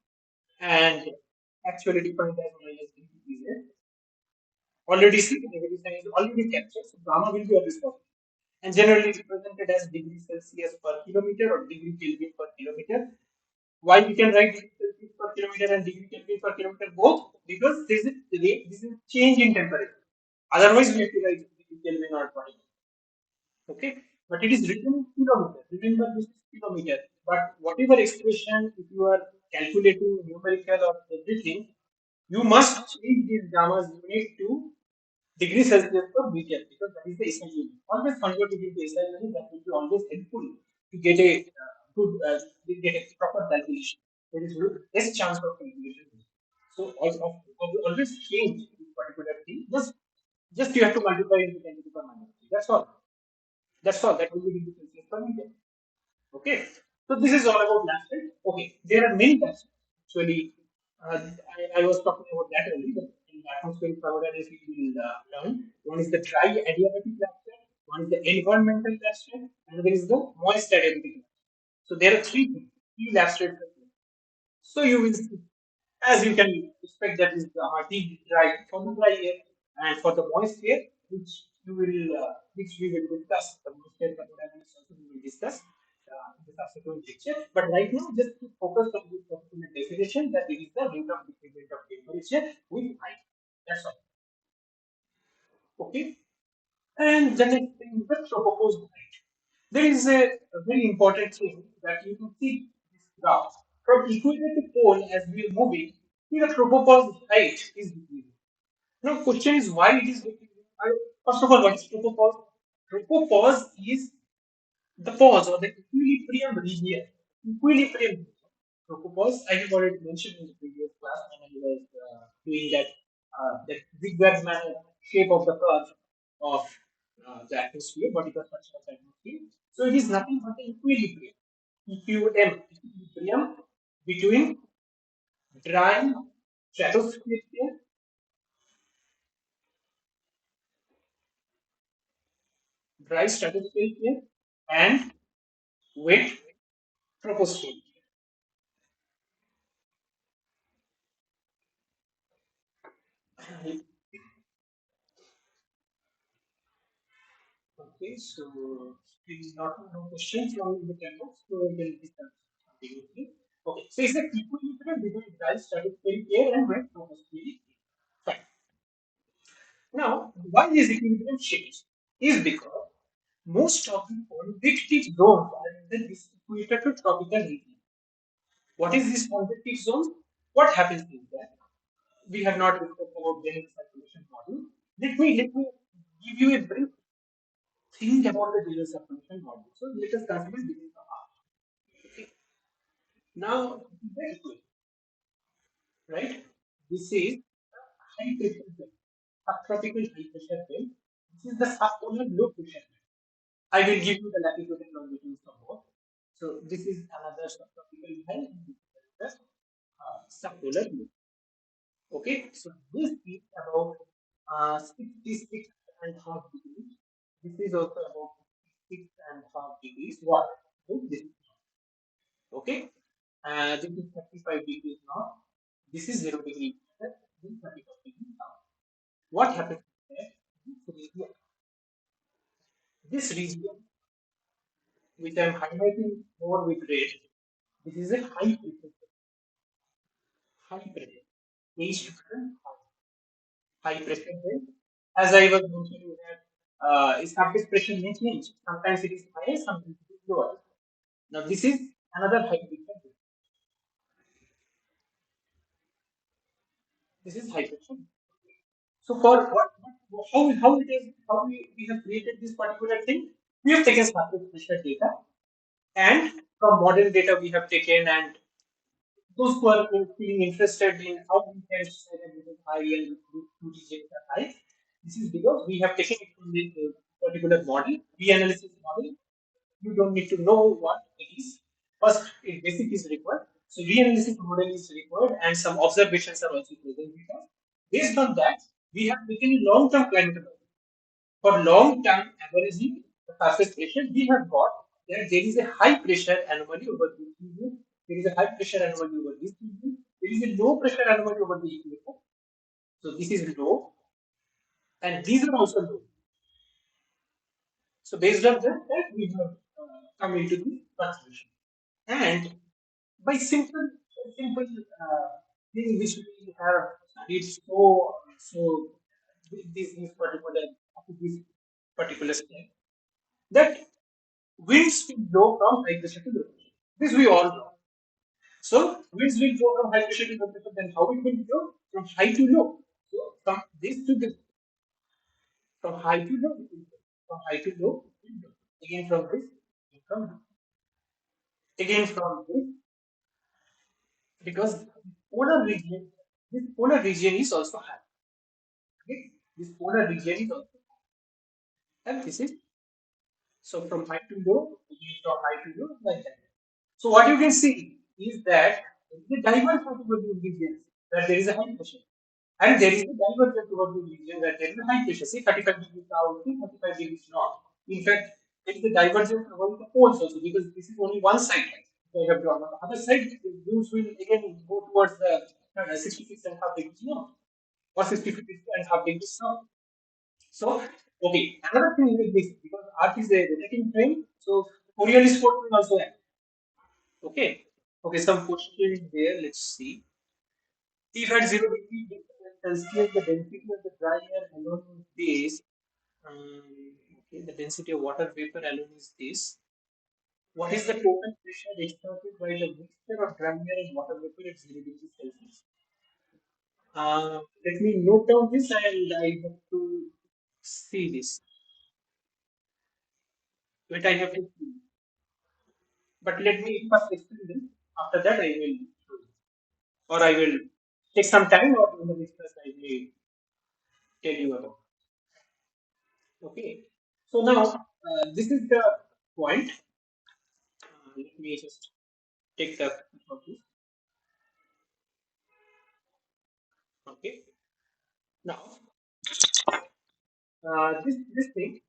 and actually defined as minus dPz. Already see the negative sign is already captured, so gamma will be always positive. And generally represented as degree Celsius per kilometer or degree Kelvin per kilometer. Why we can write degree Celsius per kilometer and degree Kelvin per kilometer both? Because this is change in temperature. Otherwise, we have to write degree Kelvin or 20. Okay, but it is written in kilometer. Remember, this is kilometer. But whatever expression, if you are calculating numerical or everything, you must change these gamma's unit to degree Celsius per meter because that is the SI unit. Always convert it into SI unit. That will be always helpful to get a good, get a proper calculation. There is less chance of calculation. So always change this particular thing. Just you have to multiply into 10 to the power minus 3. That's all. That's all. That will be degree Celsius per meter. Okay. So this is all about lab state. Okay. There are many labs. Actually, I was talking about that earlier. But in atmospheric thermodynamics, we will learn. One is the dry adiabatic lab state. One is the environmental lab state. And there is the moist adiabatic lab state. So there are three lab states. So you will see, as you can expect, that is the deep dry for the dry air, And for the moist air, which we will discuss, the moist air thermodynamics also we will discuss in the subsequent lecture. But right now, just to focus on this particular definition, that it is the rate of decrement of temperature with height. That's all. Okay. And the next thing is the proposed height. There is a very important thing that you can see this graph. From equator to pole, as we are moving, see the proposed height is decreasing. Now, question is why it is decreasing. First of all, what is tropopause? Tropopause is the pause or the equilibrium region. Equilibrium. Tropopause, I have already mentioned in the previous class when I was doing that zigzag manner shape of the curve of the atmosphere, vertical structure of the atmosphere. So it is nothing but the equilibrium. Equilibrium between dry stratosphere, dry stratosphere and wet troposphere. Okay, so please not no questions from the chat box, so we will discuss something with you. Okay, so it's a equilibrium between dry stratospheric air and wet tropospheric air. Fine. Now, why this equilibrium shifts is because most of the convective zones are in this equator to tropical region. What is this convective zone? What happens is that we have not discussed about general circulation model. Let me give you a brief think about the general circulation model. So let us consider this is the R. Okay. Now, this is right? This is high pressure belt, subtropical high pressure belt. This is the subpolar low pressure belt. I will give you the latitude and longitude for both. So this is another subtropical high, and this is the subpolar low. Okay, so this is about 66 and a half degrees. This is also about 66 and a half degrees. What? So this is okay. This is 35 degrees north. This is 0 degree west. This is 35 degrees south. What happens is that this region, which I am highlighting more with red, this is a high pressure, H different high pressure belt. As I was mentioning that surface pressure may change. Sometimes it is higher, sometimes it is lower. Now this is another high pressure belt. This is high pressure. So for how it is how we have created this particular thing, we have taken surface pressure data and from modern data we have taken and those who are feeling interested in how we can say that this is high and which two regions are high. This is because we have taken it from this particular model, reanalysis model. You don't need to know what it is. First, basic is required. So reanalysis model is required, and some observations are also present with us. Based on that, we have taken long-term climate model. For long-term averaging the surface pressure, we have got that there is a high pressure anomaly over this region, there is a high pressure anomaly over this region, there is a low pressure anomaly over the equator. So this is low, and these are also low. So based on that we have come into this transmission. And by simple thing which we have studied so this particular step, that winds will blow from high pressure to low pressure. This we all know. So winds will go from high pressure to low pressure. Then how it will go from high to low? So from this to this, from high to low, it will go. From high to low, it will go. Again from this, from again from this, because polar region, this polar region is also high. Okay? This polar region is also high. And this is so from high to low, again from high to low, like that. So what you can see is that the divergence over these regions where there is a high pressure, and there is a divergence over the region where there is a high pressure. See 35 degrees south, 35 degrees north. In fact, there is a divergence over the poles also because this is only one side. Right? I have drawn. On the other side, the winds will again go towards the 66 and half degrees north. or 60 feet and half degree south. So, okay, another thing is this because Earth is a rotating plane, so Coriolis force will also act. Okay, okay, some questions there. Let's see. If at 0 degree Celsius, the density of the dry air alone is this. Okay, the density of water vapor alone is this. What is the total pressure exerted by the mixture of dry air and water vapor at 0 degrees Celsius? Let me note down this and I have to see this. Wait, I have to see. But let me first explain this. After that, I will show you. Or I will take some time or in the discuss I will tell you about. Okay. So now, this is the point. Let me just take the of this. Okay. Now, this thing,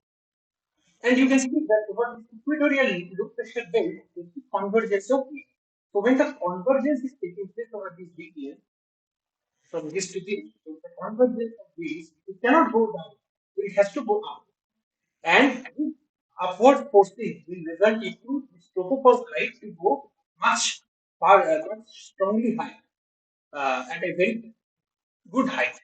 and you can see that what is equatorial low pressure belt is the convergence of heat. So when the convergence is taking place over this region, from this to this, so the convergence of these, it cannot go down. It has to go up. And this upward forcing will result into the tropopause height to go much much strongly high, at a very good height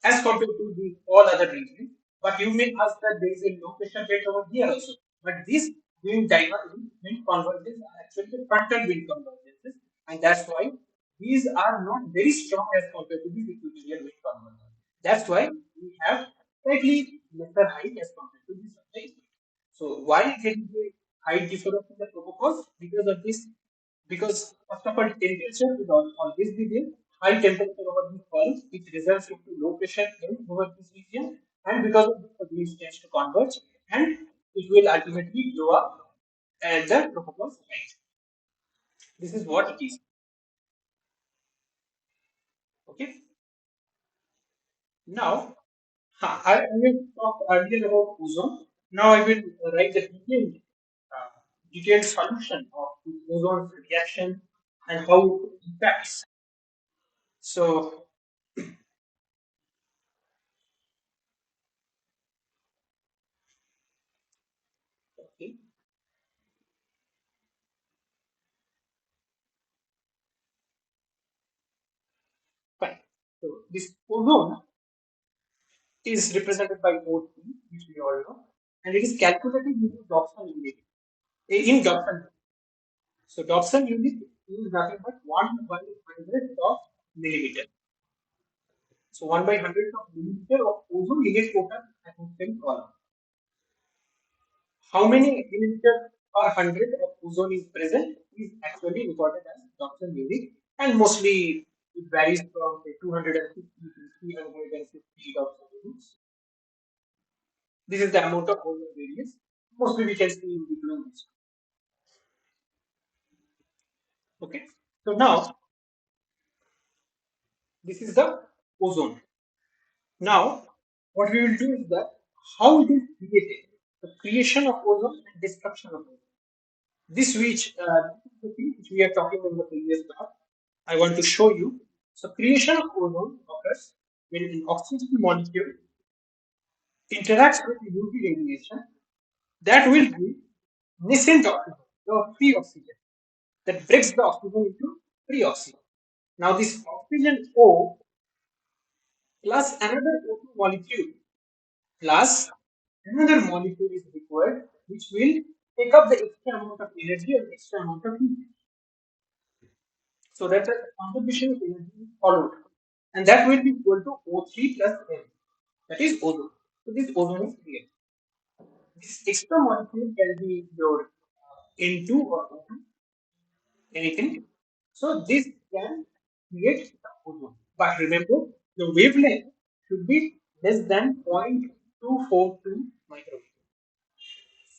as compared to the all other regions. But you may ask that there is a low pressure belt over here also. But these wind convergences are actually the frontal wind convergences, and that's why these are not very strong as compared to the equatorial wind convergence. That's why we have slightly lesser height as compared to this other equator. So why there is a height difference in the tropopause? Because of this, because first of all, temperature will always be there. High temperature over the pulse, which results into low pressure over this region, and because of this, the wind tends to converge, and it will ultimately blow up at the tropopause height. This is what it is. Okay. Now, I will talk earlier about ozone. Now I will write the detailed solution of the ozone reaction and how it impacts. So, okay, fine. So this ozone is represented by O3, which we all know, and it is calculated using Dobson unit. In Dobson, so Dobson unit is nothing but 1/100 of millimeter. So 1/100 of millimeter of ozone in a total atmospheric column. How many millimeter per hundred of ozone is present is actually recorded as Dobson unit, and mostly it varies from say 250 to 350 Dobson units. This is the amount of ozone variance. Mostly we can see in the blue. Okay. So now this is the ozone. Now what we will do is that how it is created, the creation of ozone and destruction of ozone. This is the thing which we are talking in the previous class. I want to show you. So creation of ozone occurs when an oxygen molecule interacts with UV radiation that will give nascent oxygen, or free oxygen, that breaks the oxygen into free oxygen. Now this oxygen O plus another O2 molecule plus another molecule is required which will take up the extra amount of energy or extra amount of heat. So that the contribution of energy is followed. And that will be equal to O3 plus M. That is ozone. So this ozone is created. This extra molecule can be your N2 or O2, anything. So this can create the ozone. But remember, the wavelength should be less than 0.242 micrometer.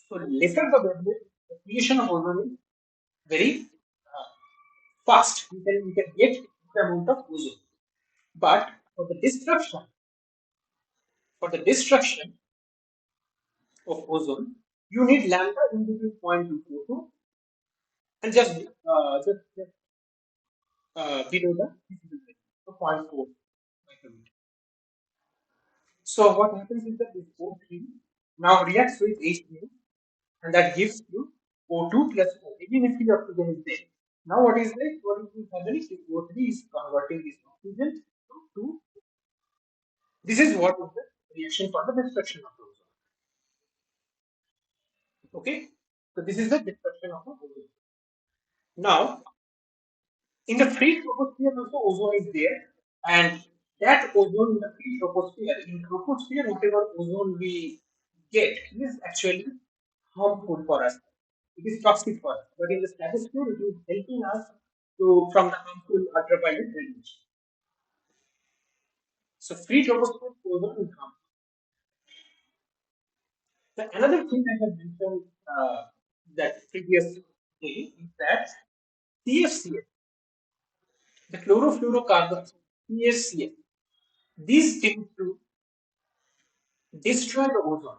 So lesser the wavelength, the creation of ozone is very uh, fast. We can get the amount of ozone. But for the destruction of ozone, you need lambda in between 0.242 and just below the visible range, so 0.4. fluid. So what happens is that this O3 now reacts with H2 and that gives you O2 plus O, even if the oxygen is there. Now what is this? What is happening? This O3 is converting this oxygen to this is what is the reaction for the destruction of the ozone. Okay, so this is the destruction of the ozone. Now in the free troposphere also ozone is there, and that ozone in the free troposphere, in troposphere, whatever ozone we get is actually harmful for us. It is toxic for us. But in the stratosphere, it is helping us to from the harmful ultraviolet radiation. So free troposphere ozone is harmful. The another thing I have mentioned that previous day is that CFCs, the chlorofluorocarbons, CFCs, these tend to destroy the ozone,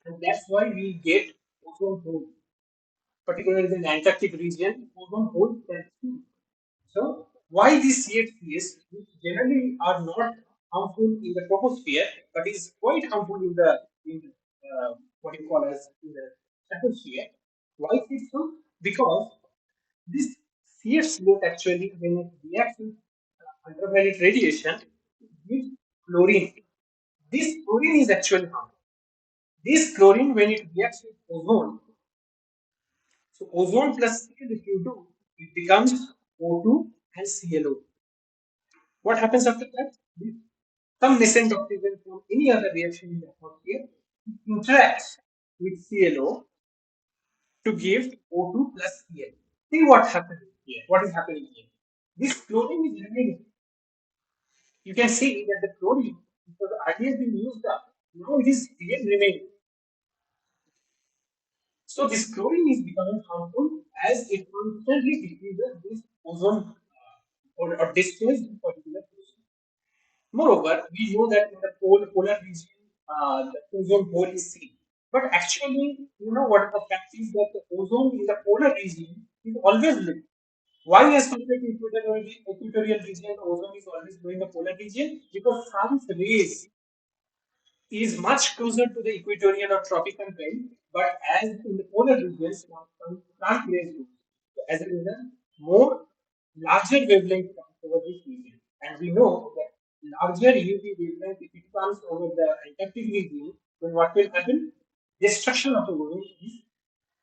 and that's why we get ozone hole. Particularly in the Antarctic region, ozone hole can see. So why these CFCs, which generally are not harmful in the troposphere, but is quite harmful in what you call as in the stratosphere? Why is it so? Because this CFCs actually, when it reacts with ultraviolet radiation, it gives chlorine. This chlorine is actually harmful. This chlorine, when it reacts with ozone, so ozone plus Cl, if you do, it becomes O2 and ClO. What happens after that? Some nascent oxygen from any other reaction in the atmosphere interacts with ClO to give O2 plus Cl. See what happens here. What is happening here? This chlorine is remaining. You can see that the chlorine, because earlier been used up, now it is again remaining. So this chlorine is becoming harmful as it constantly decreases this ozone or destroys this particular ozone. Moreover, we know that in the polar region, the ozone hole is seen. But actually, you know what the fact is that the ozone in the polar region is always low. Why, as compared to equatorial region, the ozone is always low in the polar region? Because sun's rays is much closer to the equatorial or tropical belt, but as in the polar regions, plant rays do. So as a result, more larger wavelength comes over this region. And we know that larger UV wavelength, if it comes over the Antarctic region, then what will happen? Destruction of the ozone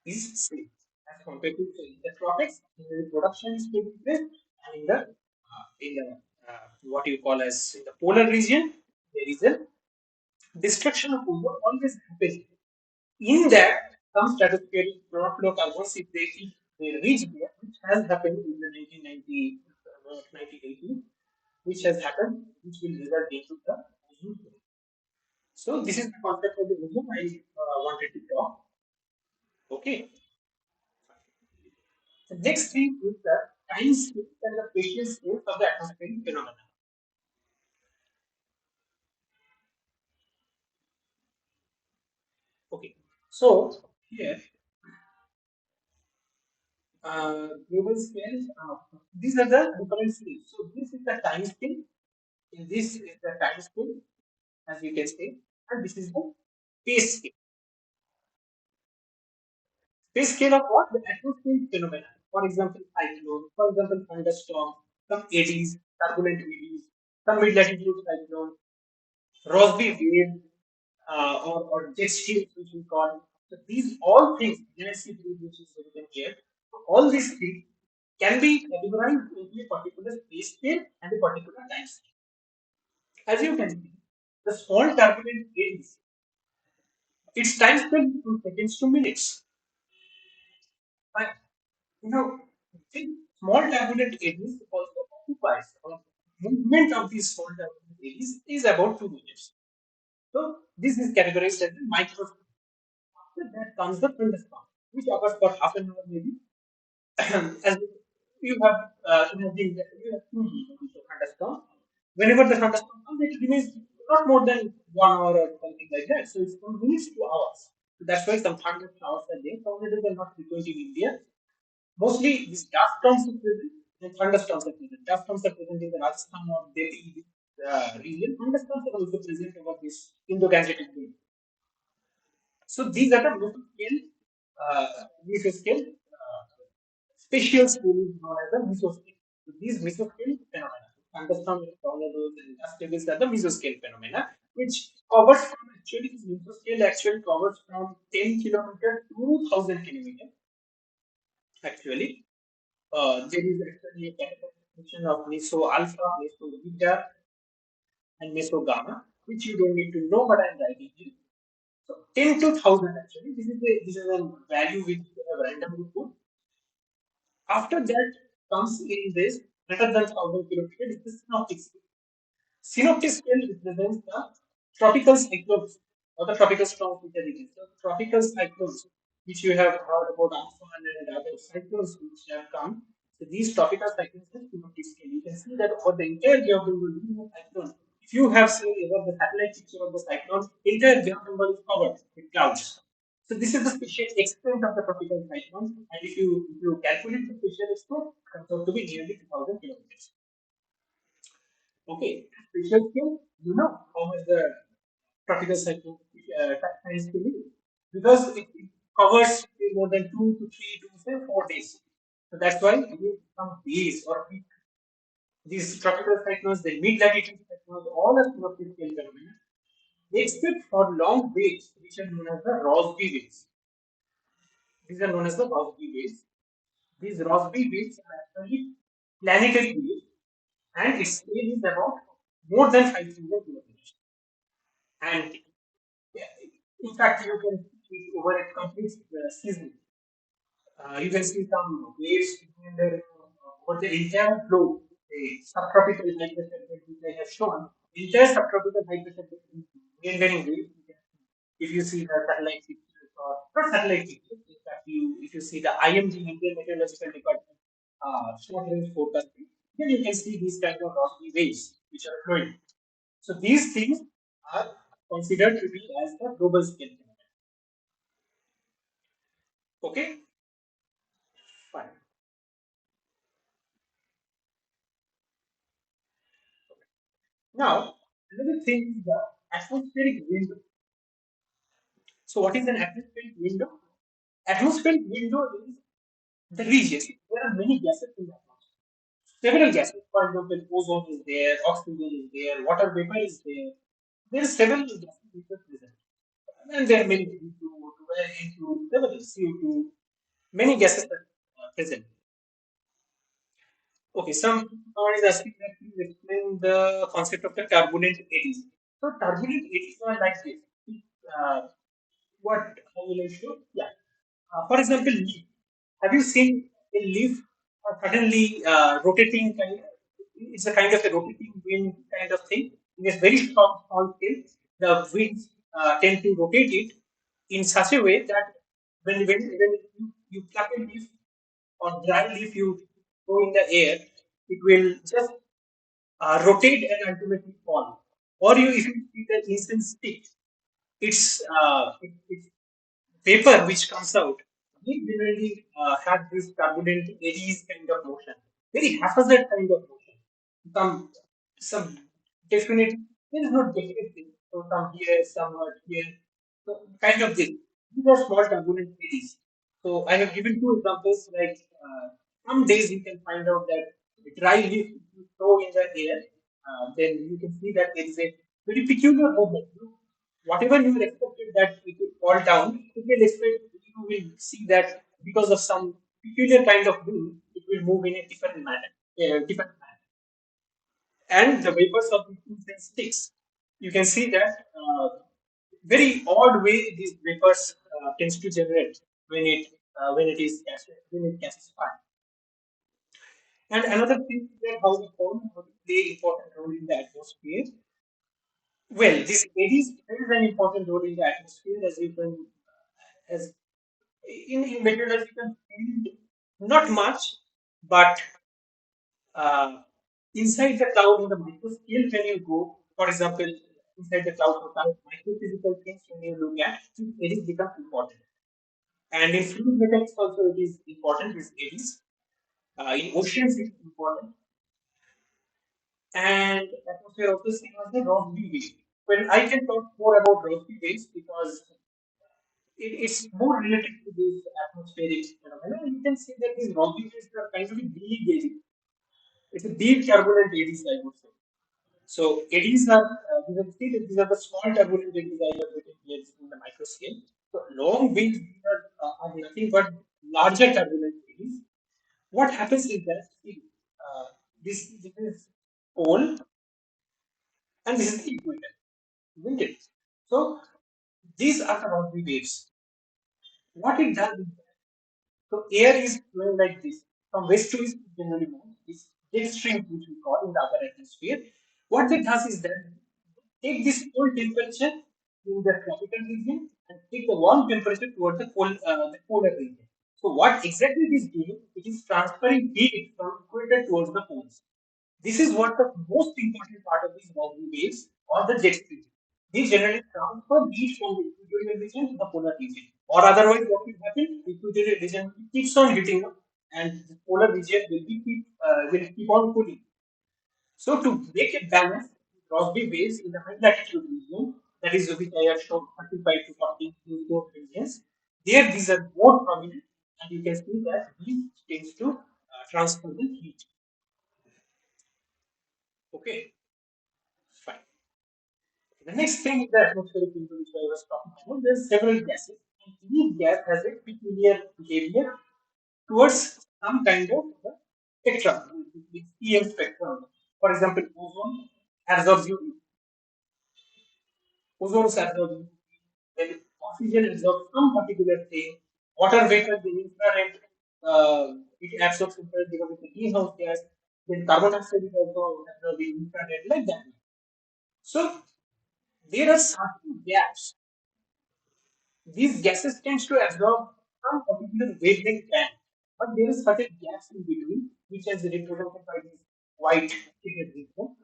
is safe as compared to say, the tropics, in the production is taking place, and in the what you call as in the polar region, there is a destruction of ozone always happens. In that, some stratospheric fluorocarbons, if they reach there, which has happened in the 1990, 1980, which has happened, which will result into the ozone hole. So this is the concept of the ozone I wanted to talk. Okay. The next thing is the time scale and the spatial scale of the atmospheric phenomena. Okay. So here global scale. These are the different scales. So this is the time scale. And this is the time scale, as you can see, and this is the phase scale. Phase scale of what? The atmospheric phenomena. For example, cyclone. For example, thunderstorm. Some eddies, turbulent eddies. Some mid-latitude cyclone. Rossby wave, or jet streams, which we call. So these all things, NSC, which is written here, so all these things can be categorized into a particular space scale and a particular time scale. As you can see, the small turbulent eddies, its time scale is from seconds to minutes. But you know, the small turbulent eddies also occupies, or movement of these small turbulent eddies is about 2 minutes. So this is categorized as a micro. After that comes the thunderstorm, which occurs for half an hour maybe. As you have imagined that you have two of the thunderstorm. Whenever the thunderstorm comes, it remains not more than 1 hour or something like that. So it's from minutes to hours. So that's why some thunder showers are there. Tornadoes are not frequent in India. Mostly these dust storms are present and thunderstorms are present. Dust storms are present in the Rajasthan or Delhi region, thunderstorms are also present over this Indo-Gangetic Plain. So these are the uh, mesoscale spatial scale is known as the mesoscale. So these mesoscale phenomena, thunderstorms, tornadoes, and dust devils are the mesoscale phenomena, which covers from actually this mesoscale actually covers from 10 kilometers to 1,000 kilometers. Actually, there is actually a categorization of meso alpha, meso beta, and meso gamma, which you don't need to know, but I'm writing here. So 10 to 1,000 actually. This is a value which we have randomly put. After that comes in this greater than 1,000 kilometers is the synoptic scale. Synoptic scale represents the tropical cyclones or the tropical storms which are released. So tropical cyclones, which you have heard about Amphan and other cyclones which have come. So these tropical cyclones have synoptic scale. You can see that over the entire Bay of Bengal, this is a cyclone. If you have seen ever the satellite picture of the cyclone, entire Bay of Bengal is covered with clouds. So this is the spatial extent of the tropical cyclone, and if you calculate the spatial extent, it comes out to be nearly 2,000 kilometers. Okay, spatial scale, you know how much the tropical cyclone tends to be because it covers more than 2 to 3 to say 4 days. So that's why we need some days or week. These tropical cyclones, the mid-latitude cyclones, all are synoptic scale phenomena, except for long waves, which are known as the Rossby waves. These are known as the Rossby waves. These Rossby waves are actually planetary waves, and its scale is about more than 500 kilometers. And in fact, you can see it over a complete season. You can see some waves in the, over the entire globe. The subtropical high pressure belt which I have shown, entire subtropical high pressure belt is meandering waves. If you see the satellite pictures or not satellite pictures, in fact, if you see the IMD Indian Meteorological Department short range forecasting, then you can see these kind of rocky waves which are flowing. So these things are considered to be as the global scale phenomenon. Okay, fine. Now, another thing is the atmospheric window. So, what is an atmospheric window? Atmospheric window is the region. There are many gases in the atmosphere. Several gases. For example, ozone is there, oxygen is there, water vapor is there. There are several gases which are present. And there are many CO2, several CO2, many gases are present. Okay, someone is asking that please explain the concept of the turbulent eddies. So turbulent eddies are like this. Uh, what how will I show? Yeah. For example, leaf. Have you seen a leaf suddenly rotating? It's a kind of a rotating wind kind of thing. In a very small scale, the winds tend to rotate it in such a way that when you pluck a leaf or dry leaf you throw in the air, it will just rotate and ultimately fall. Or if you see the incense stick, it's vapor which comes out. We generally have this turbulent eddies kind of motion, very haphazard kind of motion. Some some definite there is no definite thing. So some here, some are here. So kind of this. These are small turbulent eddies. So I have given two examples. Like some days you can find out that a dry leaf you throw in the air, then you can see that there is a very peculiar movement. Whatever you expected that it will fall down, you will see that because of some peculiar kind of wind, it will move in a different manner. Different manner. And the vapors of the incense sticks, you can see that very odd way these vapors tends to generate when it is when it catches fire. And another thing is that how the pollen would play important role in the atmosphere. Well, this there is an important role in the atmosphere as you can as in meteorological field, not much, but inside the cloud in the micro scale when you go, for example, inside the cloud for some microphysical things when you look at, it is become important. And in fluid mechanics also it is important, this it is. In oceans it is important. And atmosphere also seen as the Rossby wave. Well, I can talk more about Rossby waves because it's more related to this atmospheric phenomena. You can see that these Rossby waves are kind of really gazing. It's a deep turbulent eddies, I would say. So eddies are, you can see that these are the small turbulent eddies I have written here in the micro scale. So long waves are nothing but larger turbulent eddies. What happens is that see, this is pole and this is the equator, isn't it? So these are the boundary waves. What it does is that, so air is flowing like this from west to east generally moves. This jet stream which we call in the upper atmosphere. What it does is that take this cold temperature in the tropical region and take the warm temperature towards the polar region. So what exactly it is doing? It is transferring heat from equator towards the poles. This is what the most important part of these boundary waves or the jet stream. These generally transfer heat from the equatorial region to the polar region. Or otherwise, what will happen? The equatorial region keeps on heating up, and the polar region will keep on cooling. So to make it balance, Crosby waves in the high latitude region, that is which I have shown 35 to 40 kilograms regions, there these are more prominent, and you can see that these tends to transfer the heat. Okay, fine. The next thing is the atmospheric window which I was talking about. There are several gases, and each gas has a peculiar behavior towards some kind of spectrum, EM spectrum. For example, ozone absorbs UV, ozone absorbs UV, then oxygen absorbs some particular thing, water vapor, the infrared, it absorbs infrared because it's a greenhouse gas, then carbon dioxide is also absorbing infrared like that. So there are certain gaps. These gases tend to absorb some particular wavelength band, but there is certain gaps in between, which is represented by this white shaded region.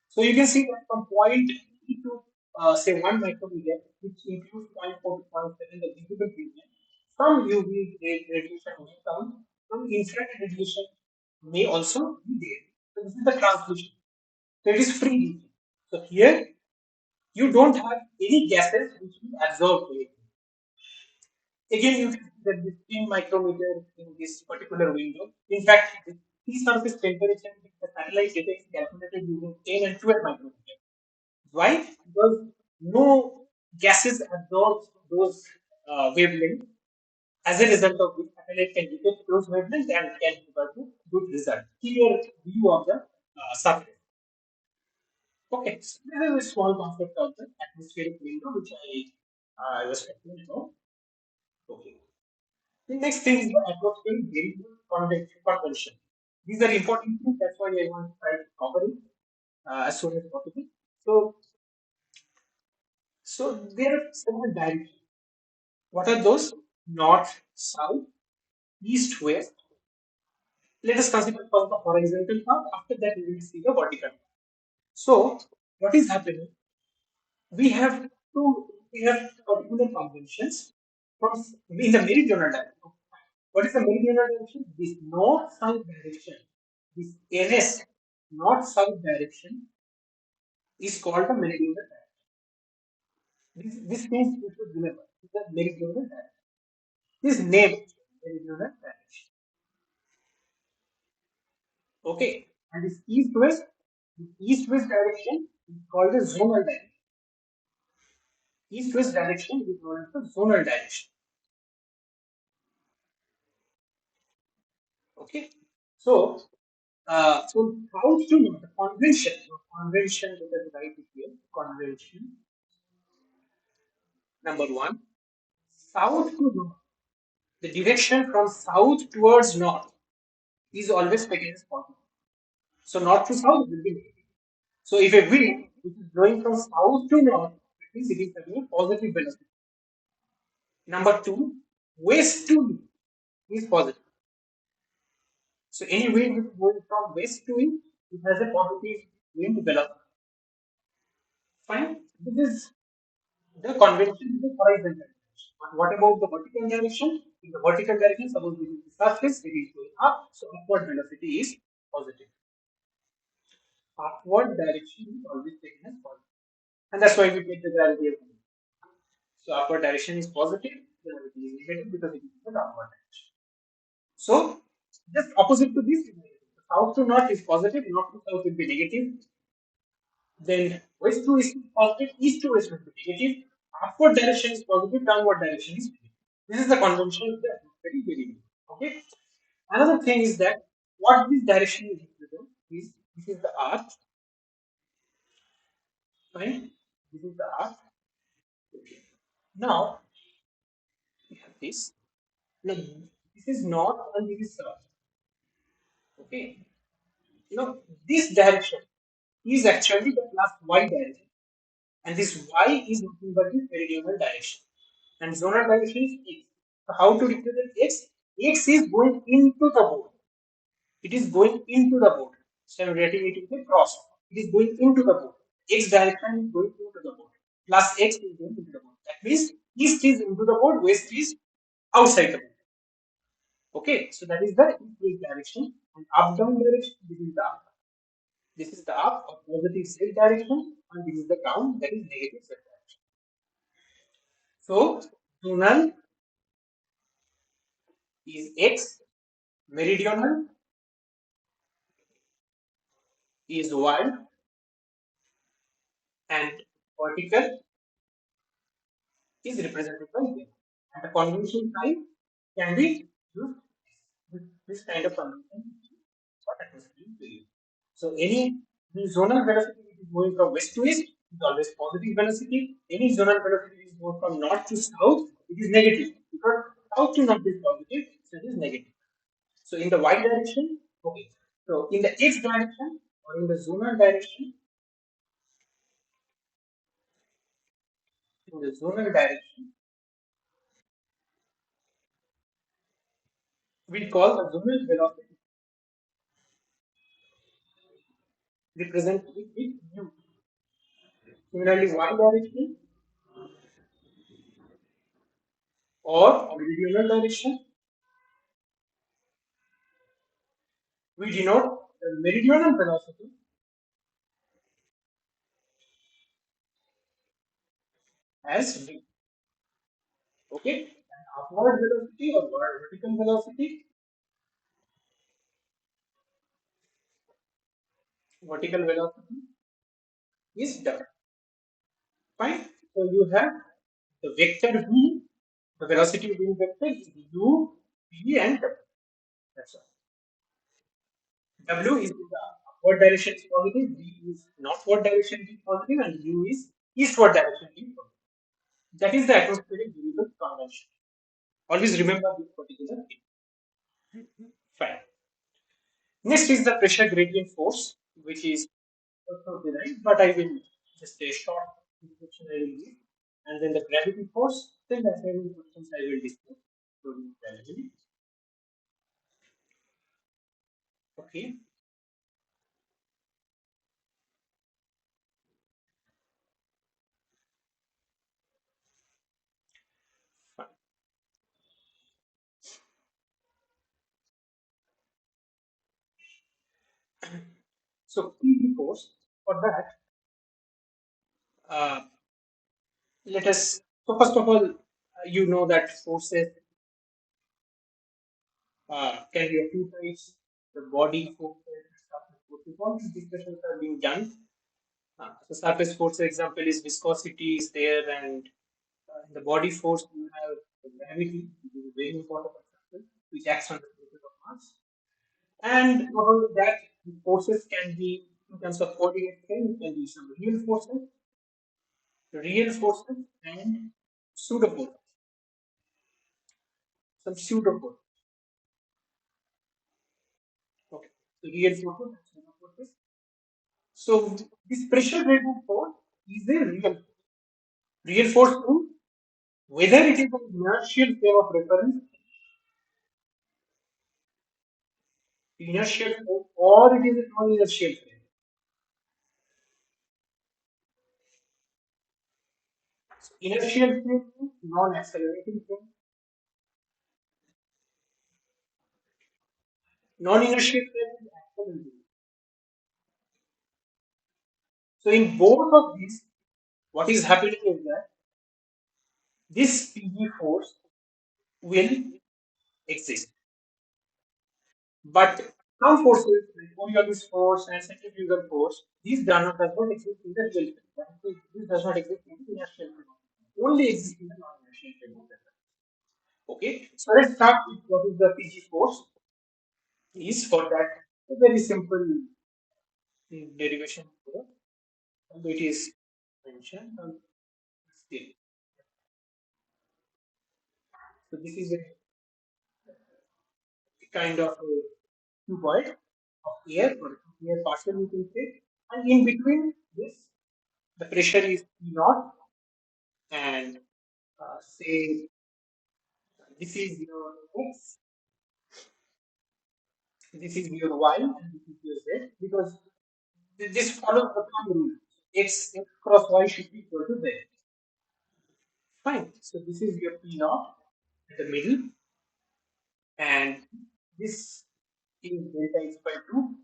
So you can see that from point E to say 1 micrometer, which includes zero point 0.4 to zero point 0.7 the visible region, some UV radiation may come, some infrared radiation may also be there. So this is the transmission. So it is free region. So here you don't have any gases which will absorb it. Again, you can see that this 10 micrometer in this particular window. In fact, the sea surface temperature with the satellite data is calculated using 10 and 12 micrometer. Why? Because no gases absorb those wavelengths. As a result of which, satellite can detect those wavelengths and can provide a good result. Clear view of the surface. Okay, so this is a small concept of the atmospheric window which I was talking about. Okay. The next thing is the atmospheric variable convention. These are important things. That's why I want to try to cover it as soon as possible. So, so there are several directions. What are those? North, south, east, west. Let us consider first the horizontal part. After that, we will see the vertical. So, what is happening? We have particular conventions from in the meridional direction. What is the meridional direction? This north-south direction. This NS, north-south direction, is called the meridional direction. This things you should remember. This is the meridional direction. This name meridional direction. Okay. And this east-west, the east-west direction is called the zonal direction. East-west direction is known as the zonal direction. Okay. So, from south to north, the convention, let us write it here. Convention number one, south to north. The direction from south towards north is always taken as positive. So north to south will be negative. So if a wind which is blowing from south to north, it means it is having a positive velocity. Number two, west to east is positive. So any wind which is going from west to east, it has a positive wind velocity. Fine. This is the convention is the horizontal direction. But what about the vertical direction? In the vertical direction, suppose this is the surface, it is going up, so upward velocity is positive. Upward direction is always taken as positive. And that's why we get the gravity of the moon. So upward direction is positive, gravity is negative because it is in the downward direction. So just opposite to this is negative. South to north is positive, north to south will be negative. Then west to east is positive, east to west will be negative. Upward direction is positive, downward direction is negative. This is the convention of the very. Okay. Another thing is that what this direction is represent is this is the earth, fine. This is the earth. Okay. Now we have this. Now this is north and this is south. Okay. Now this direction is actually the plus y direction. And this y is nothing but the meridional direction. And zonal direction is x. So how to represent x? X is going into the board. It is going into the board. So I'm writing it with a cross. It is going into the board. X direction is going into the board. Plus x is going into the board. That means east is into the board, west is outside the board. Okay, so that is the east direction. And up down direction, this is the up. This is the up or positive z direction, and this is the down, that is negative z direction. So zonal is x, meridional is y, and vertical is represented by z. And the convention sign can be used this kind of convention for atmospheric period. So any the zonal velocity which is going from west to east is always positive velocity. Any zonal velocity which is going from north to south, it is negative because south to north is positive, so it is negative. So in the y direction, okay. So in the x direction or in the zonal direction, in the zonal direction, we call the zonal velocity represented with u. Similarly, y direction or meridional direction, we denote the meridional velocity as v. Okay, and upward velocity or vertical velocity, vertical velocity is w. Fine. So you have the vector v, the velocity of the vector is u, v, and w. That's all. W is in the upward direction is positive, v is northward direction is positive, and u is eastward direction is positive. That is the atmospheric variable convention. Always remember this particular thing. Fine. Next is the pressure gradient force, which is also derived, but I will just a short description I will give. And then the gravity force, then the assignment questions I will discuss during gravity. Okay. Fine. So PV force for that, uh, let us. So first of all, you know that forces can be of two types: the body forces and surface forces. All these discussions are being done. So surface force example is viscosity is there, and in the body force you have the gravity, which is a very important example, which acts on the basis of mass. And not only that, the forces can be in terms of coordinate frame, it can be some real forces and pseudo forces, some pseudo forces. Okay, so real forces and pseudo forces. So this pressure gradient force is a real force means whether it is an inertial frame of reference, inertial frame, or it is a non-inertial frame. So inertial frame means non-accelerating frame. Non-inertial frame is accelerating. So in both of these, what is happening is that this PG force will exist. But some forces, like Coriolis force and centrifugal force, these does not exist in the real field. This does not exist in the inertial field. Only exist in the non-inertial field. Okay, so let's start with what is the PG force. Is for that a very simple derivation. Although it is mentioned, still. So this is a kind of a cuboid of air, or air partial you can say, and in between this, the pressure is P naught, and say this is your x, this is your y, and this is your z, because this follows the thumb rule. X cross y should be equal to z. Fine. So this is your P naught in the middle, and this is delta x by 2,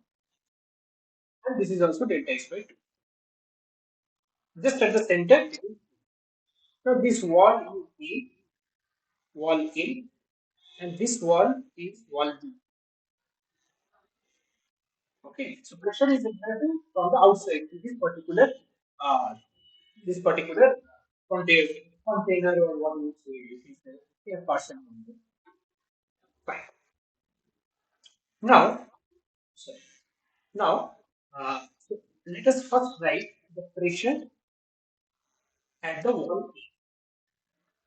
and this is also delta x by 2. Just at the center, now this wall is A, wall A, and this wall is wall B. Okay, so pressure is exerted from the outside to uh, this particular container or what you say, this is a person. Fine. Now, sorry. Now, so let us first write the pressure at the wall A.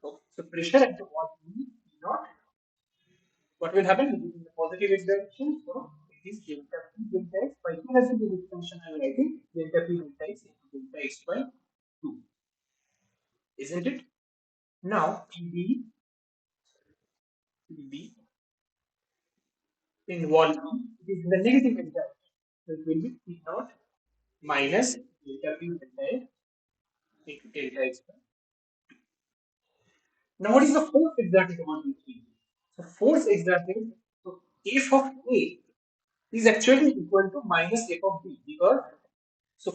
So pressure at the wall B is not what will happen in the positive x direction. So it is delta P delta x by 2 as the extension I am writing delta P delta x into delta x by 2, isn't it? Now PB in wall B, it is in the negative x direction. So it will be P naught minus delta P delta x into delta x by. Now what is the force exerted on this P? So force exerted, so F of A is actually equal to minus F of B, because so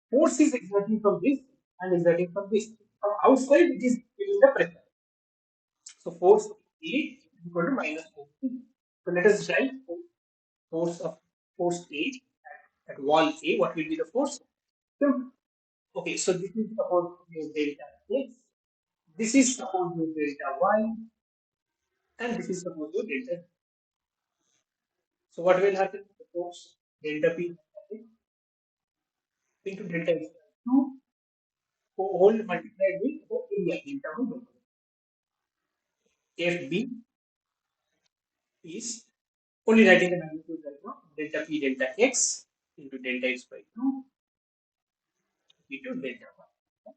force is exerting from this and exerting from this. From outside, it is giving the pressure. So force A is equal to minus force B. So let us write force of force A at wall A. What will be the force? So, okay, so this is supposed to be delta X. This is supposed to be delta Y, and this is supposed to be delta. So what will happen? The force delta P into delta X 2 whole multiplied with the area delta by delta. FB is only writing the magnitude right now, delta P delta X into delta X by 2 into delta Y.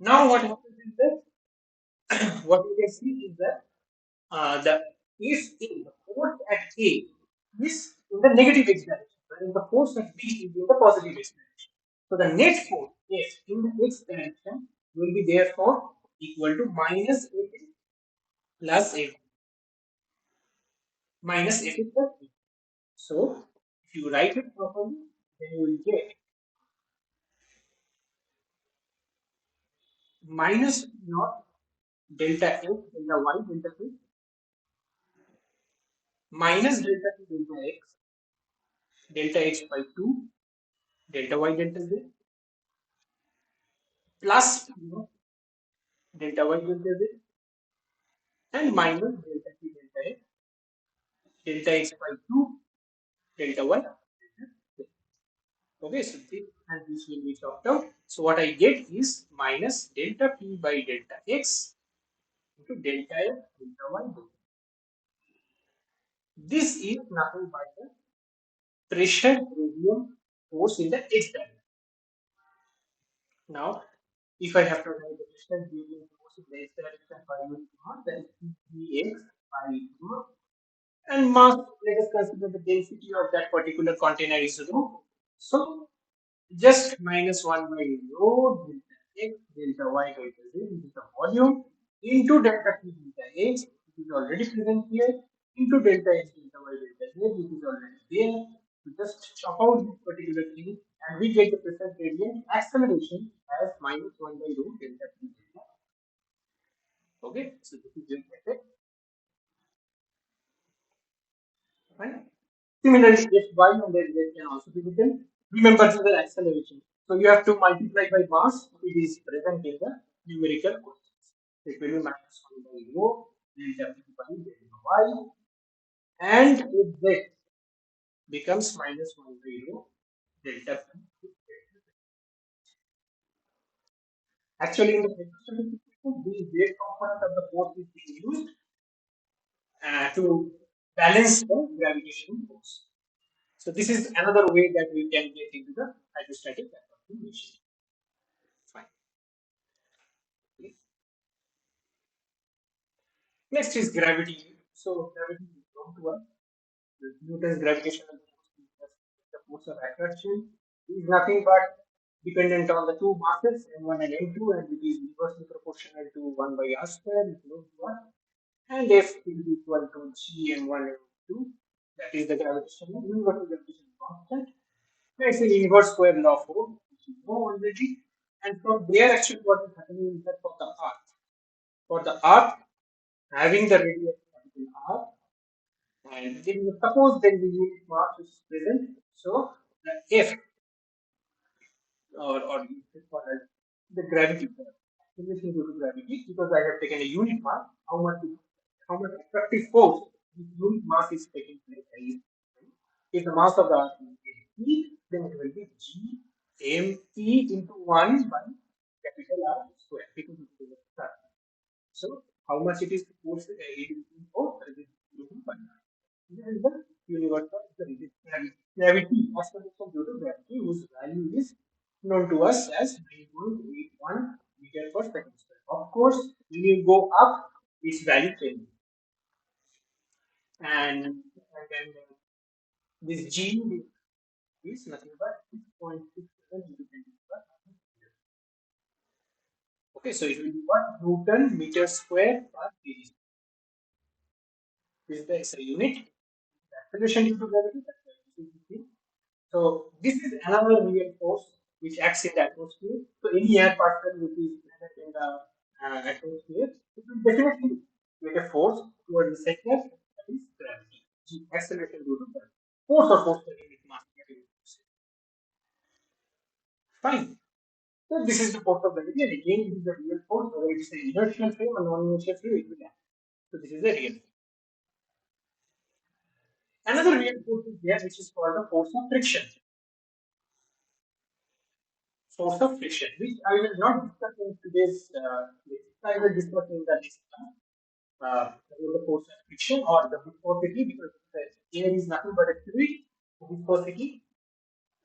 Now what happens is that what you can see is that the if A, the force at A is in the negative x direction, whereas the force at B is in the positive x direction. So the net force F in the x direction will be therefore equal to minus F plus F minus F plus B. So if you write it properly, then you will get minus naught delta x delta y delta t minus delta t delta x by 2 delta y delta z plus delta y delta z and minus delta t delta x by 2 delta y delta z. Okay, so this and this will be chopped out. So what I get is minus delta p by delta x into delta f delta y delta. This is nothing but the pressure gradient force in the x direction. Now, if I have to write the distance gradient force in the x direction for unit mass, then Px by rho, and mass, let us consider the density of that particular container is rho. So, just minus 1 by rho delta x delta y delta z, which is the volume, into delta p delta x, which is already present here, into delta x delta y delta z, which is already there, We just chop out this particular thing and we get the precise gradient acceleration as minus 1 by rho delta p delta. Okay, so this is just effect. Fine. Similarly, if y and then z can also be written. Remember the acceleration. So you have to multiply by mass. It is present in the numerical quotients. So it will be minus 1 by rho delta p by delta y. And if z becomes minus 1 by rho delta p. Actually, in the electrostatic equation, the z component of the force is being used to balance the gravitational force. So this is another way that we can get into the hydrostatic approximation. Fine. Next is gravity. So gravity is known to us. Newton's gravitational force, the force of attraction, is nothing but dependent on the two masses m1 and m2, and it is inversely proportional to 1 by r square, is known to us. And F is equal to g m1 and m2. That is the gravitational universal gravitational constant. It's an inverse square law of force, which you know already. And from there, actually, what is happening is that for the Earth having the radius capital R, and then suppose there is a unit mass which is present, so the F or you can call it the gravity curve, acceleration due to gravity, because I have taken a unit mass, how much attractive force this unit mass is taking place. If the mass of the Earth is E, then it will be G m E into 1 by capital R square because it is a star. So how much it is force it is for resistance to 1. This is the universal gravity acceleration due to gravity, whose value is known to us as 9.81 meter per second square. Of course, when you go up, its value changes, and then this G is nothing but 6.67 into 10 to the power. Okay, so it will be what Newton meter square per kg. This is the SI unit. Acceleration due to gravity. That's why this is the thing. So this is another real force which acts in the atmosphere. So any air particle which is present in the atmosphere, it will definitely create a force towards the center, that is gravity. G, acceleration due to gravity. Force or force per unit mass. Fine. So this is the force of gravity, and again it is a real force, whether it is an inertial frame or non-inertial frame, it will act. So this is a real force. Another real force is there, which is called the force of friction. Force of friction, which I will not discuss in today's I will discuss in the next class. The force of friction or the viscosity, because air is nothing but a fluid. Viscosity,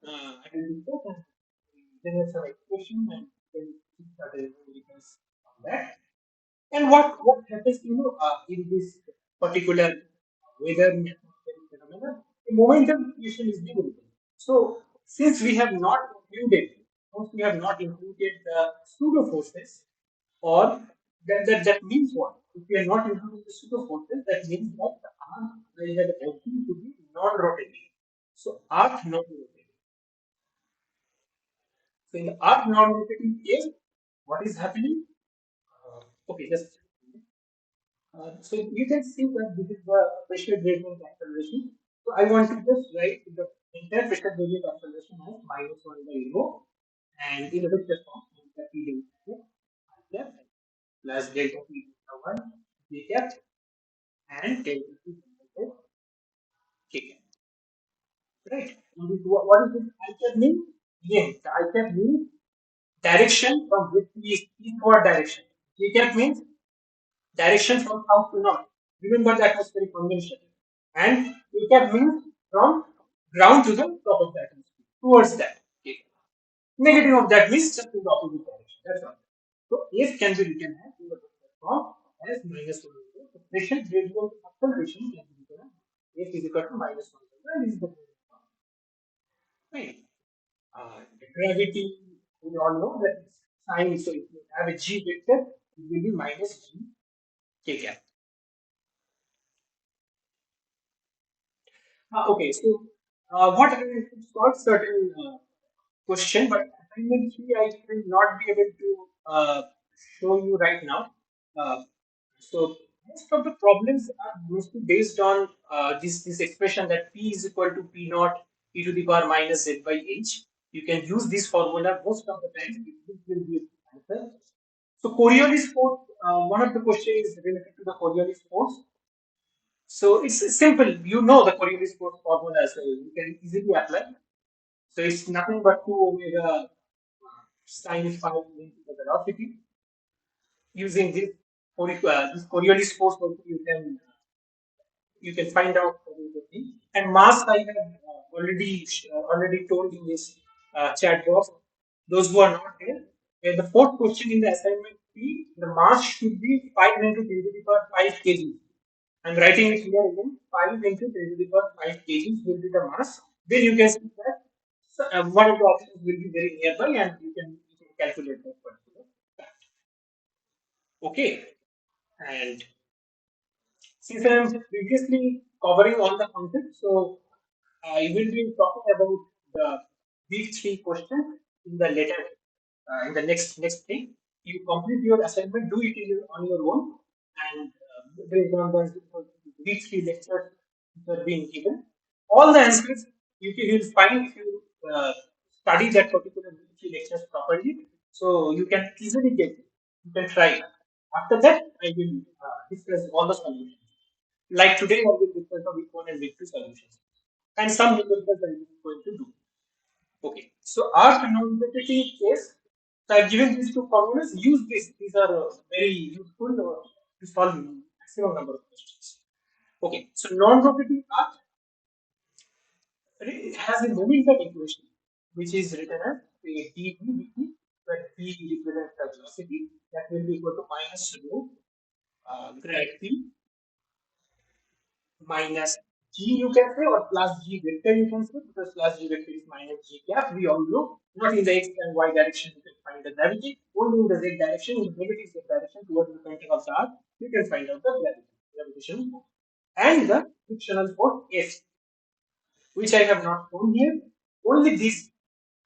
I will discuss, and there is some expression, and then certain details on that. And what happens, in this particular weather and atmospheric phenomena, the momentum equation is given. So since we have not included the pseudo forces, or that means what? If we are not including the pseudo forces, that means that the Earth will have everything to be non-rotating. So Earth non-rotating. So in the Earth non-rotating case, what is happening? Okay, just so you can see that this is the pressure gradient acceleration. So I want to just write the entire pressure gradient acceleration as minus 1 by rho, and in a vector form, delta p delta cap plus delta p delta 1 j cap and delta p delta k cap. Right? And what is this I cap mean? Again, the I cap means direction from which is eastward direction. J cap means direction from south to north. Remember the atmospheric convention. And A cap means from ground to the top of the atmosphere, towards that. Okay. Negative of that means just in the opposite direction. That's all. So F can be written as in the form as minus 1. The pressure gradient acceleration can be written as F is equal to minus 1. And this is the right. The gravity, we all know that sign. So if you have a G vector, it will be minus G K cap. Okay, so What I mean, it's not certain question, but assignment three I will not be able to show you right now. Uh, so most of the problems are mostly based on this expression that P is equal to P naught e to the power minus Z by H. You can use this formula most of the time. This will be answer. So Coriolis force, one of the questions is related to the Coriolis force. So it's simple. You know the Coriolis force formula, so you can easily apply. So it's nothing but 2 omega sine phi into the velocity. Using this Coriolis force also you can find out the thing. And mass I have already told in this chat box. Those who are not there, and the fourth question in the assignment P, the mass should be 5 into 10 to the power 5 kg. I'm writing it here again. 5 into 10 to the power 5 kg will be the mass. Then you can see that one of the options will be very nearby, and you can calculate that particular. Okay, and since I am previously covering all the concepts, so I will be talking about the these three questions in the later in the next thing. You complete your assignment, do it on your own, and based on these three lectures that are being given, all the answers you will find if you study that particular three lectures properly. So you can easily get it. You can try it. After that, I will discuss all the solutions. Like today, I will discuss the week one and week two solutions, and some numbers I am going to do. Okay, so our non-repetitive case, so I've given these two formulas. Use this. These are very useful to solve maximum number of questions. Okay, so non-rotating arc has a momentum equation, which is written as a dv dt, where p represents the velocity, that will be equal to minus rho grad p minus g, you can say, or plus g vector, you can say, because plus g vector is minus g cap. We all know, not in the x and y direction you can find the gravity, only in the z direction, in the negative z direction towards the center of the earth, you can find out the gravity, gravitational force, and the frictional force F, which I have not shown here. Only these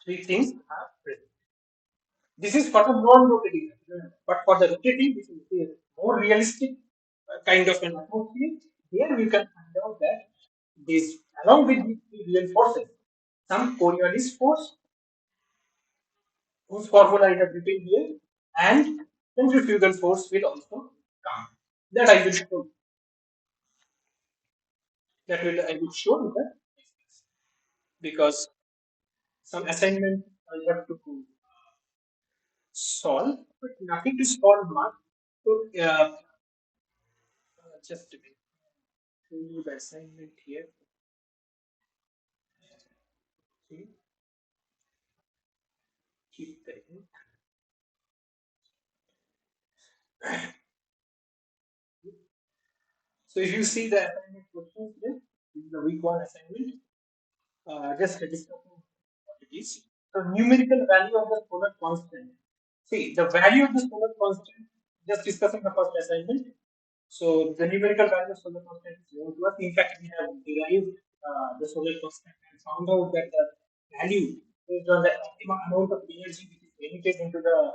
three things are present. This is for the non-rotating, but for the rotating, which is a more realistic kind of an atmosphere, here we can find out that this, along with the real forces, some Coriolis force, whose formula I have written here, and centrifugal force will also come. That I will show. I will show in the next class, because some assignment I have to solve, but nothing to solve much. So just a minute. Show you the assignment here. See, keep the So if you see the assignment questions here, this is the week one assignment. Just discussing what it is. So numerical value of the solar constant. See the value of the solar constant. Just discussing the first assignment. So the numerical value of solar constant is known to us. In fact, we have derived the solar constant and found out that the value based on the optimum amount of energy which is emitted into the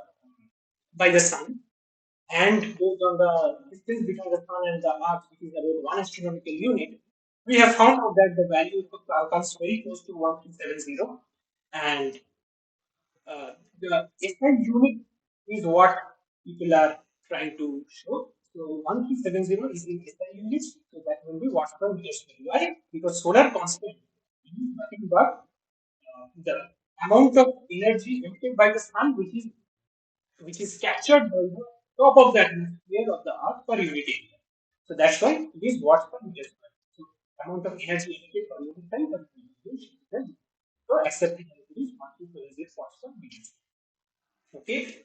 by the sun, and based on the distance between the sun and the earth, which is about 1 astronomical unit, we have found out that the value comes very close to 1370, and the SI unit is what people are trying to show. So 1370 is in SI units, so that will be watt per meter square. Why? Because solar constant is nothing but the amount of energy emitted by the sun, which is captured by the top of the atmosphere of the Earth per unit area. So that's why it is watts per meter square. So amount of energy emitted per unit time per unit is so accepted energy is 1208 watts per meter square. Okay.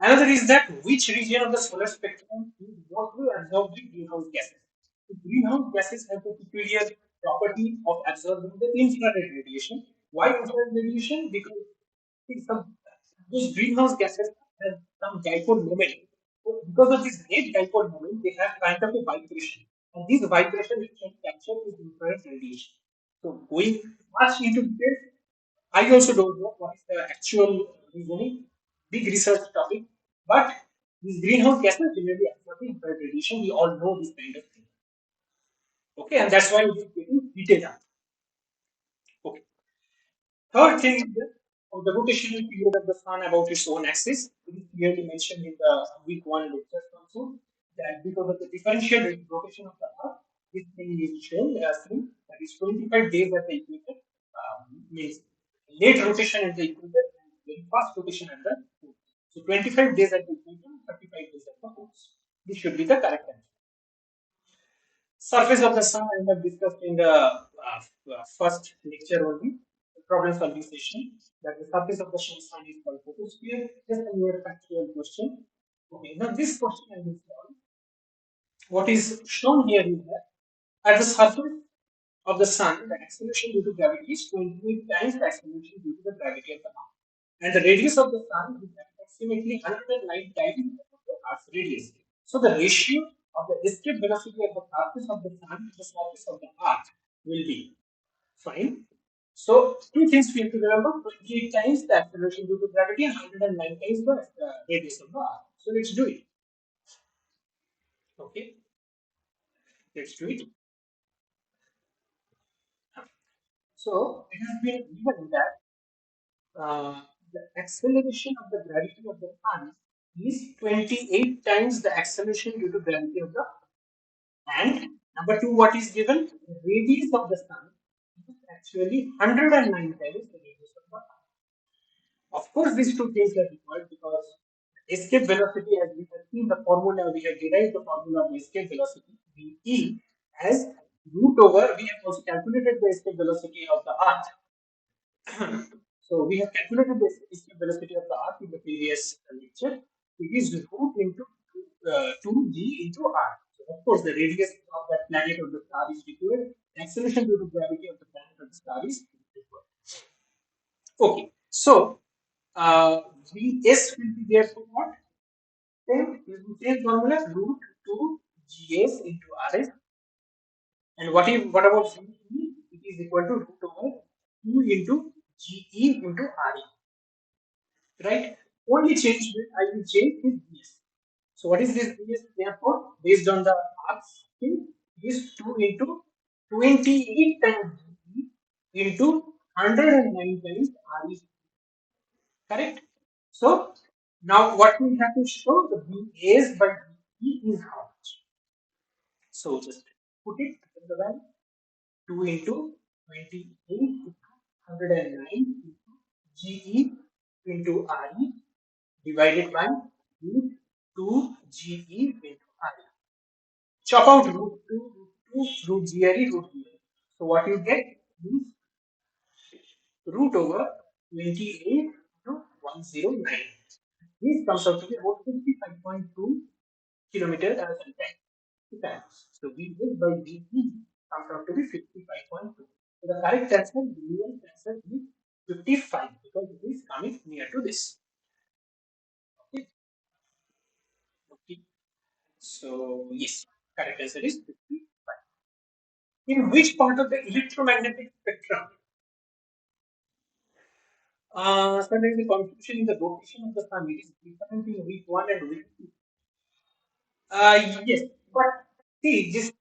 Another is that which region of the solar spectrum is mostly absorbed the greenhouse gases. The greenhouse gases have the peculiar property of absorbing the infrared radiation. Why infrared radiation? Because some those greenhouse gases have some dipole moment. So because of this great dipole moment, they have kind of a vibration. And this vibration is captured with infrared radiation. So going much into details, I also don't know what is the actual reasoning, big research topic, but these greenhouse gases generally absorb infrared radiation. We all know this kind of thing. Okay, and that's why it is getting heated up. Okay. Third thing is the rotational period of the sun about its own axis. It is clearly mentioned in the week one lectures also that because of the differential rotation of the Earth, this thing is shown as that is 25 days at the equator, means late rotation at the equator and very fast rotation at the pole. So 25 days at the equator, 35 days at the poles. This should be the correct answer. Surface of the sun I have discussed in the first lecture only, the problem solving session, that the surface of the sun is called photosphere. Just a mere factual question. Okay, now this question I will solve. What is shown here is that at the surface of the sun, the acceleration due to gravity is 28 times the acceleration due to the gravity of the Earth. And the radius of the sun is approximately 109 times the Earth's radius. So the ratio of the escape velocity of the surface of the sun to the surface of the Earth will be fine. So two things we have to remember: 28 times the acceleration due to gravity and 109 times the radius of the Earth. So let's do it. Okay, let's do it. So it has been given that the acceleration of the gravity of the sun is 28 times the acceleration due to gravity of the earth. And number two, what is given? The radius of the sun is actually 109 times the radius of the earth. Of course, these two things are required because escape velocity, as we have seen the formula, we have derived the formula of the escape velocity, Ve, as root over, we have also calculated the escape velocity of the earth. So we have calculated the escape velocity of the Earth in the previous lecture. It is root into 2g into r. So of course, the radius of that planet or the star is required. The acceleration due to gravity of the planet or the star is required. Okay, so Vs will be there for what? Then using same formula, root 2 gs into rs. And what about Ve? It is equal to root over 2 into ge into re. Right? Only change I will change is this. So what is this BS? Therefore, based on the arcs thing, is 2 into 28 times G into 109 times R is correct. So now what we have to show the BAs by B is how much. So just put it in the value 2 into 28 into 109 into GE into RE divided by root 2 GE into RE. Chop out root 2, root 2, root GRE, root GRE. So what you get is root over 28 to 109. This comes out to be about 55.2 kilometers as a time. So VS by VE comes out to be 55.2. So the correct answer, the real answer is 55 because it is coming near to this. Okay. Okay. So yes, correct answer is 55. In which part of the electromagnetic spectrum? Sometimes the confusion in the rotation of the sun it is different in week one and week two. Yes, but see this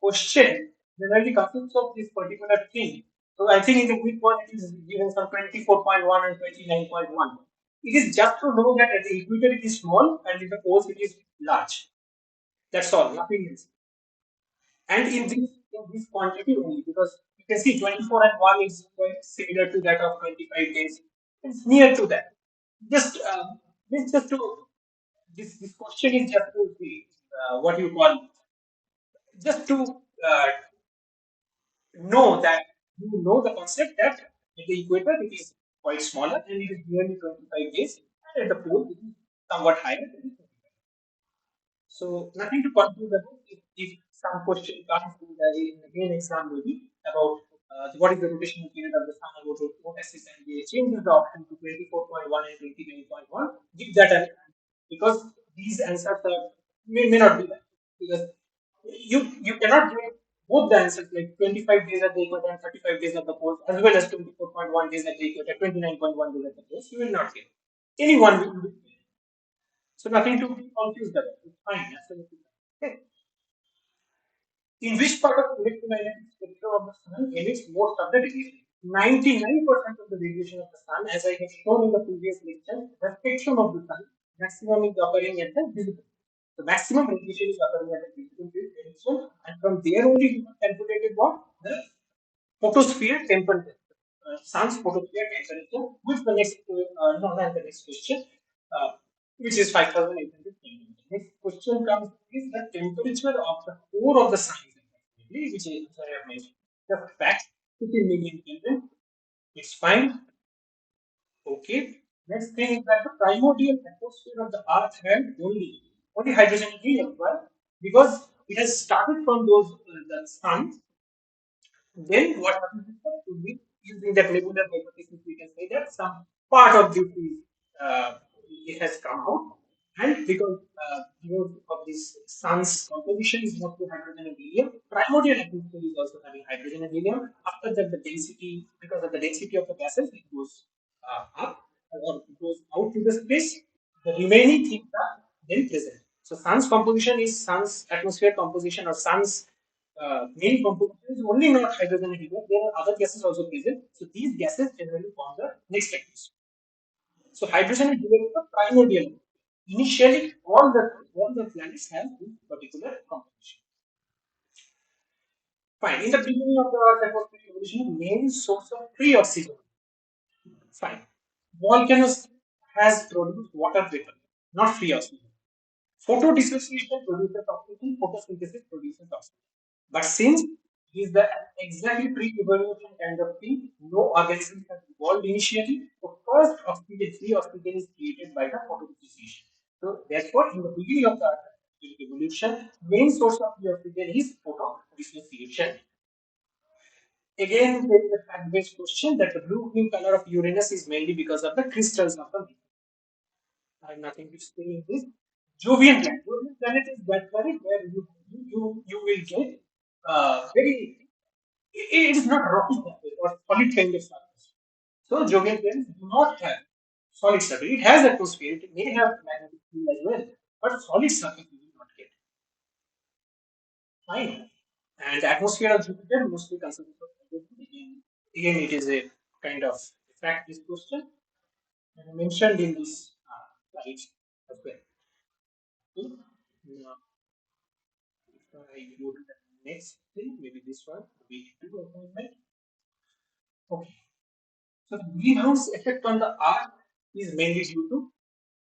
question generally consists of this particular thing. So I think in the week one it is given some 24.1 and 29.1. It is just to know that at the equator it is small and in the poles it is large. That's all, nothing else. And in this quantity only because you can see 24 and 1 is quite similar to that of 25 days. It's near to that. Just this just to this question is just to see what you call just to know that you know the concept that at the equator it is quite smaller and it is nearly 25 days and at the pole it is somewhat higher. So nothing to confuse about if some question comes in the main exam maybe about what is the rotational period of the sun about root axis and they change the option to 24.1 and 29.1, give that an because these answers are, may not be that because you cannot get both the answers, like 25 days at the equator and 35 days at the pole, as well as 24.1 days at the equator, 29.1 days at the pole, you will not get. Anyone will get. So nothing to be confused about. It's fine, absolutely fine. Okay. In which part of the electromagnetic spectrum of the sun emits most of the radiation? 99% of the radiation of the sun, as I have shown in the previous lecture, the spectrum of the sun, maximum is occurring at the visible. The maximum radiation is occurring at the visible direction, and from there only we have calculated what? The photosphere temperature. Sun's photosphere temperature, which the next, no, not the next question, uh, which is 5,800 Kelvin. Next question comes is the temperature of the core of the sun, which is, sorry, I have mentioned. The fact 15 million Kelvin. It's fine. Okay. Next thing is that the primordial atmosphere of the Earth had only hydrogen and helium. Why? Because it has started from those the sun. Then what happens is that using that nebular hypothesis, we can say that some part of this is it has come out, and because of this sun's composition is mostly hydrogen and helium, primordial atmosphere is also having hydrogen and helium. After that, the density, because of the density of the gases, it goes up or it goes out to the space. The remaining things are then present. So sun's composition is sun's atmosphere composition or sun's main composition is only not hydrogen and helium. There are other gases also present. So these gases generally form the next atmosphere. So hydrogen and helium is the primordial. Initially, all the planets have this particular composition. Fine. In the beginning of the Earth atmospheric evolution, main source of free oxygen. Fine. Volcanoes has produced water vapor, not free oxygen. Photodissociation produces oxygen, photosynthesis produces oxygen. But since it is the exactly pre-evolution kind of thing, no organism has evolved initially. So first oxygen, free oxygen is created by the photodissociation. So therefore, in the beginning of the evolution, main source of free oxygen is photodissociation. Again, there is a fact-based question that the blue-green color of Uranus is mainly because of the crystals of the. I have nothing to say in this. Jovian planet. Jovian planet is that planet where you will get very. It is not rocky surface or solid kind of surface. So Jovian planets do not have solid surface. It has atmosphere. It may have magnetic field as well, but solid surface you will not get. Fine. And the atmosphere of Jupiter mostly consists of hydrogen. Again, it is a kind of fact. This question and mentioned in this slide as well. Okay. Now, if I go to the next thing, maybe this one, week two appointment. Okay. So the greenhouse effect on the Earth is mainly due to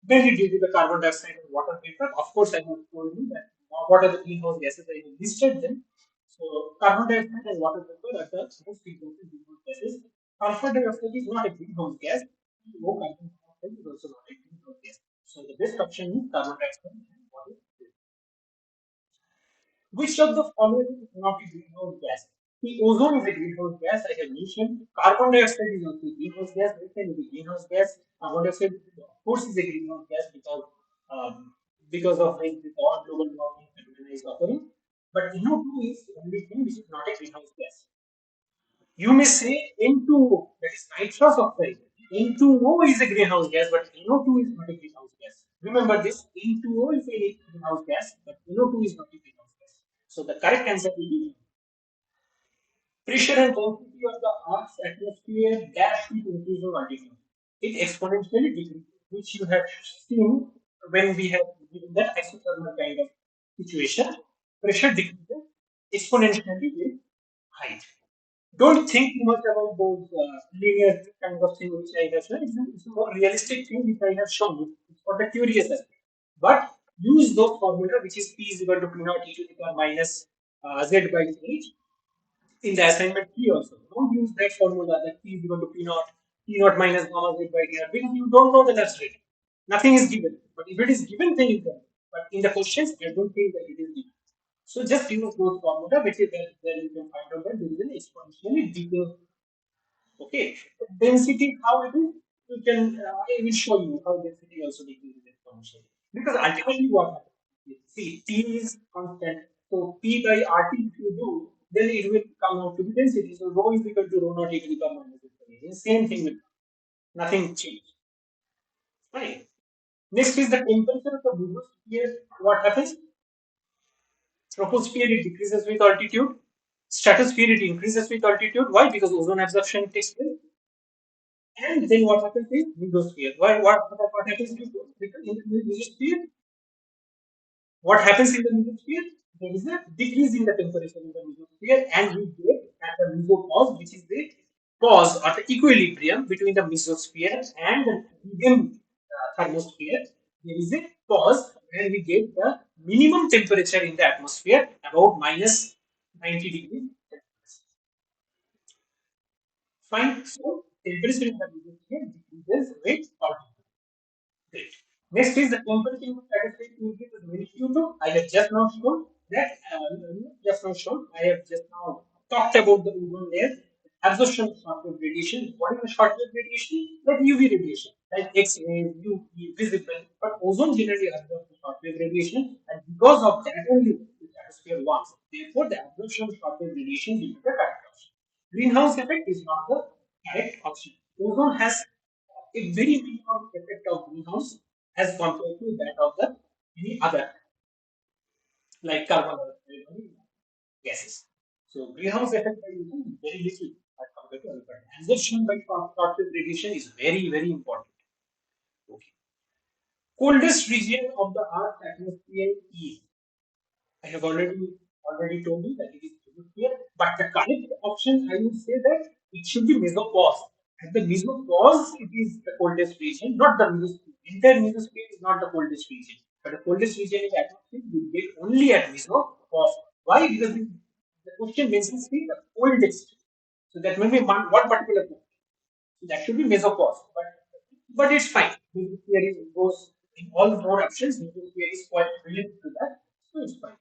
the carbon dioxide and water vapor. Of course, I have told you that what are the greenhouse gases I have listed them. So carbon dioxide and water vapor are the most important greenhouse gases. Sulfur dioxide is not a greenhouse gas. Low carbon dioxide is also not a greenhouse gas. So the best option is carbon dioxide and water vapor. Which of the following is not a greenhouse gas? The ozone is a greenhouse gas, I have mentioned. Carbon dioxide is also a greenhouse gas. Methane is a greenhouse gas. Carbon dioxide, of course, is a greenhouse gas because of the all global warming phenomena is occurring. But NO2 is the only thing which is not a greenhouse gas. You may say N2O, that is nitrous oxide. N2O is a greenhouse gas, but NO2 is not a greenhouse gas. Remember this, N2O is a greenhouse gas, but NO2 is not a greenhouse gas. So the correct answer will be pressure and density of the Earth's atmosphere dash with increasing altitude. It exponentially decreases, which you have seen when we have given that isothermal kind of situation. Pressure decreases exponentially with height. Don't think too much about those linear kind of thing which I have shown. It's a more realistic thing which I have shown. It's for the curious aspect. But use those formula which is P is equal to P naught e to the power minus Z by H in the assignment P also. Don't use that formula that P is equal to P naught minus gamma Z by D naught because you don't know the Nernst rate. Nothing is given. But if it is given, then you can. But in the questions, I don't think that it is given. So just use those formula, which is then you can find out that there is an exponentially decreasing. Okay, density how it is, you can I will show you how density also decreases exponentially. Because ultimately what happens? See, T is constant. So P by RT if you do, then it will come out to be density. So rho is equal to rho naught e to the power minus infinity. Same thing will nothing changed. Fine. Next is the temperature of the mesosphere. What happens? Troposphere it decreases with altitude. Stratosphere it increases with altitude. Why? Because ozone absorption takes place. And then what happens is mesosphere. What happens in the mesosphere? What happens in the mesosphere? There is a decrease in the temperature in the mesosphere, and we get at the mesopause, which is the pause or the equilibrium between the mesosphere and the medium thermosphere. There is a pause where we get the minimum temperature in the atmosphere about minus 90 degrees. Fine. So temperature in the mesosphere decreases with altitude. Great. Next is the temperature in the stratospheric increase is very few too. I have just now shown that I have just now talked about the ozone layer absorption of shortwave radiation. What is the shortwave radiation? Like UV radiation, like X-rays, UV, visible. But ozone generally absorbs the shortwave radiation, and because of that only the stratosphere warms. Therefore, the absorption of shortwave radiation is the correct option. Greenhouse effect is not the correct option. Ozone has a very minimum effect of greenhouse as compared to that of the any other like carbon dioxide or gases. So greenhouse effect by using is very little as compared to other. But absorption by short-wave radiation is very important. Okay. Coldest region of the Earth's atmosphere is I have already told you that it is mesosphere, but the correct option I would say that it should be mesopause. At the mesopause, it is the coldest region, not the mesosphere. Entire mesosphere is not the coldest region, but the coldest region in the atmosphere will get only at mesopause. Why? Because the question mentions the coldest. So that may be one particular point. So that should be mesopause. But it's fine. Mesosphere goes in all four options. Mesosphere is quite related to that, so it's fine.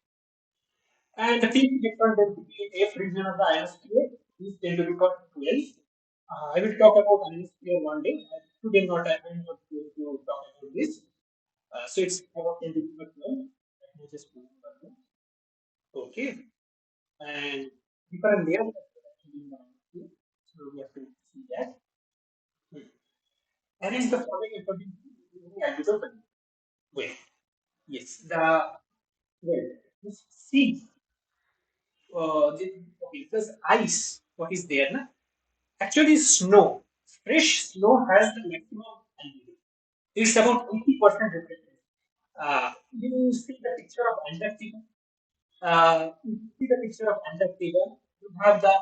And the peak difference between F region of the ionosphere is 10 to the power 12. I will talk about ionosphere one day. Today I am not going to talk about this. So it's about 10 to the power 12. Let me just move on. Okay. And different layers are actually in the ionosphere. So we have to see that. Hmm. Arrange the following according to the albedo value. Wait. Yes. Well, this C okay, because ice, what is there, na? Actually, snow. Fresh snow has the maximum albedo. It's about 80% reflective. You see the picture of Antarctica. You see the picture of Antarctica. You have the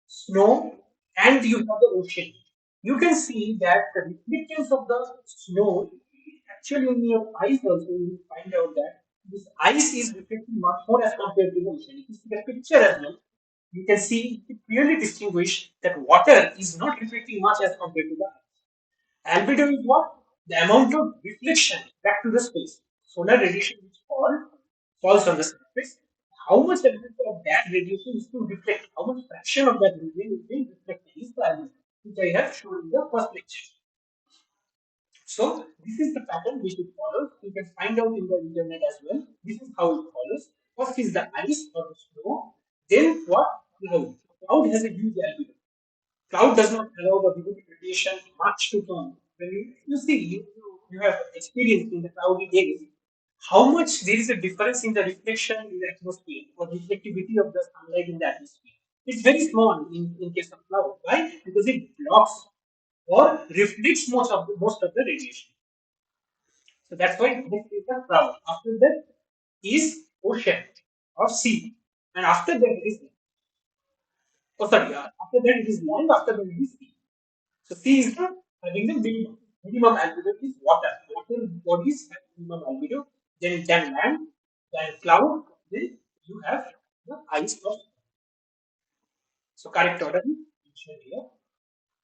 snow and you have the ocean. You can see that the reflectance of the snow actually in your eyes also you find out that this ice is reflecting much more as compared to the ocean. If you see the picture as well, you can see it clearly distinguish that water is not reflecting much as compared to the ice. Albedo is what? The amount of reflection back to the space. Solar radiation which falls on the surface. How much albedo of that radiation is to reflect? How much fraction of that radiation is being reflected is the albedo, which I have shown in the first lecture. So this is the pattern we should follow. You can find out in the internet as well. This is how it follows. First is the ice or the snow. Then what? Cloud. Cloud has a huge albedo. Cloud does not allow the visible radiation much to come. When you see, you have experienced in the cloudy days how much there is a difference in the reflection in the atmosphere or reflectivity of the sunlight in the atmosphere. It's very small in case of cloud. Why? Because it blocks or reflects most of the radiation. So that's why next is the cloud. After that is ocean or sea. And after that is after that it is land, after that it is sea. So C is the having the minimum albedo is water. Water bodies have minimum albedo. Then land, then cloud, then you have the ice of. So correct order is mentioned here.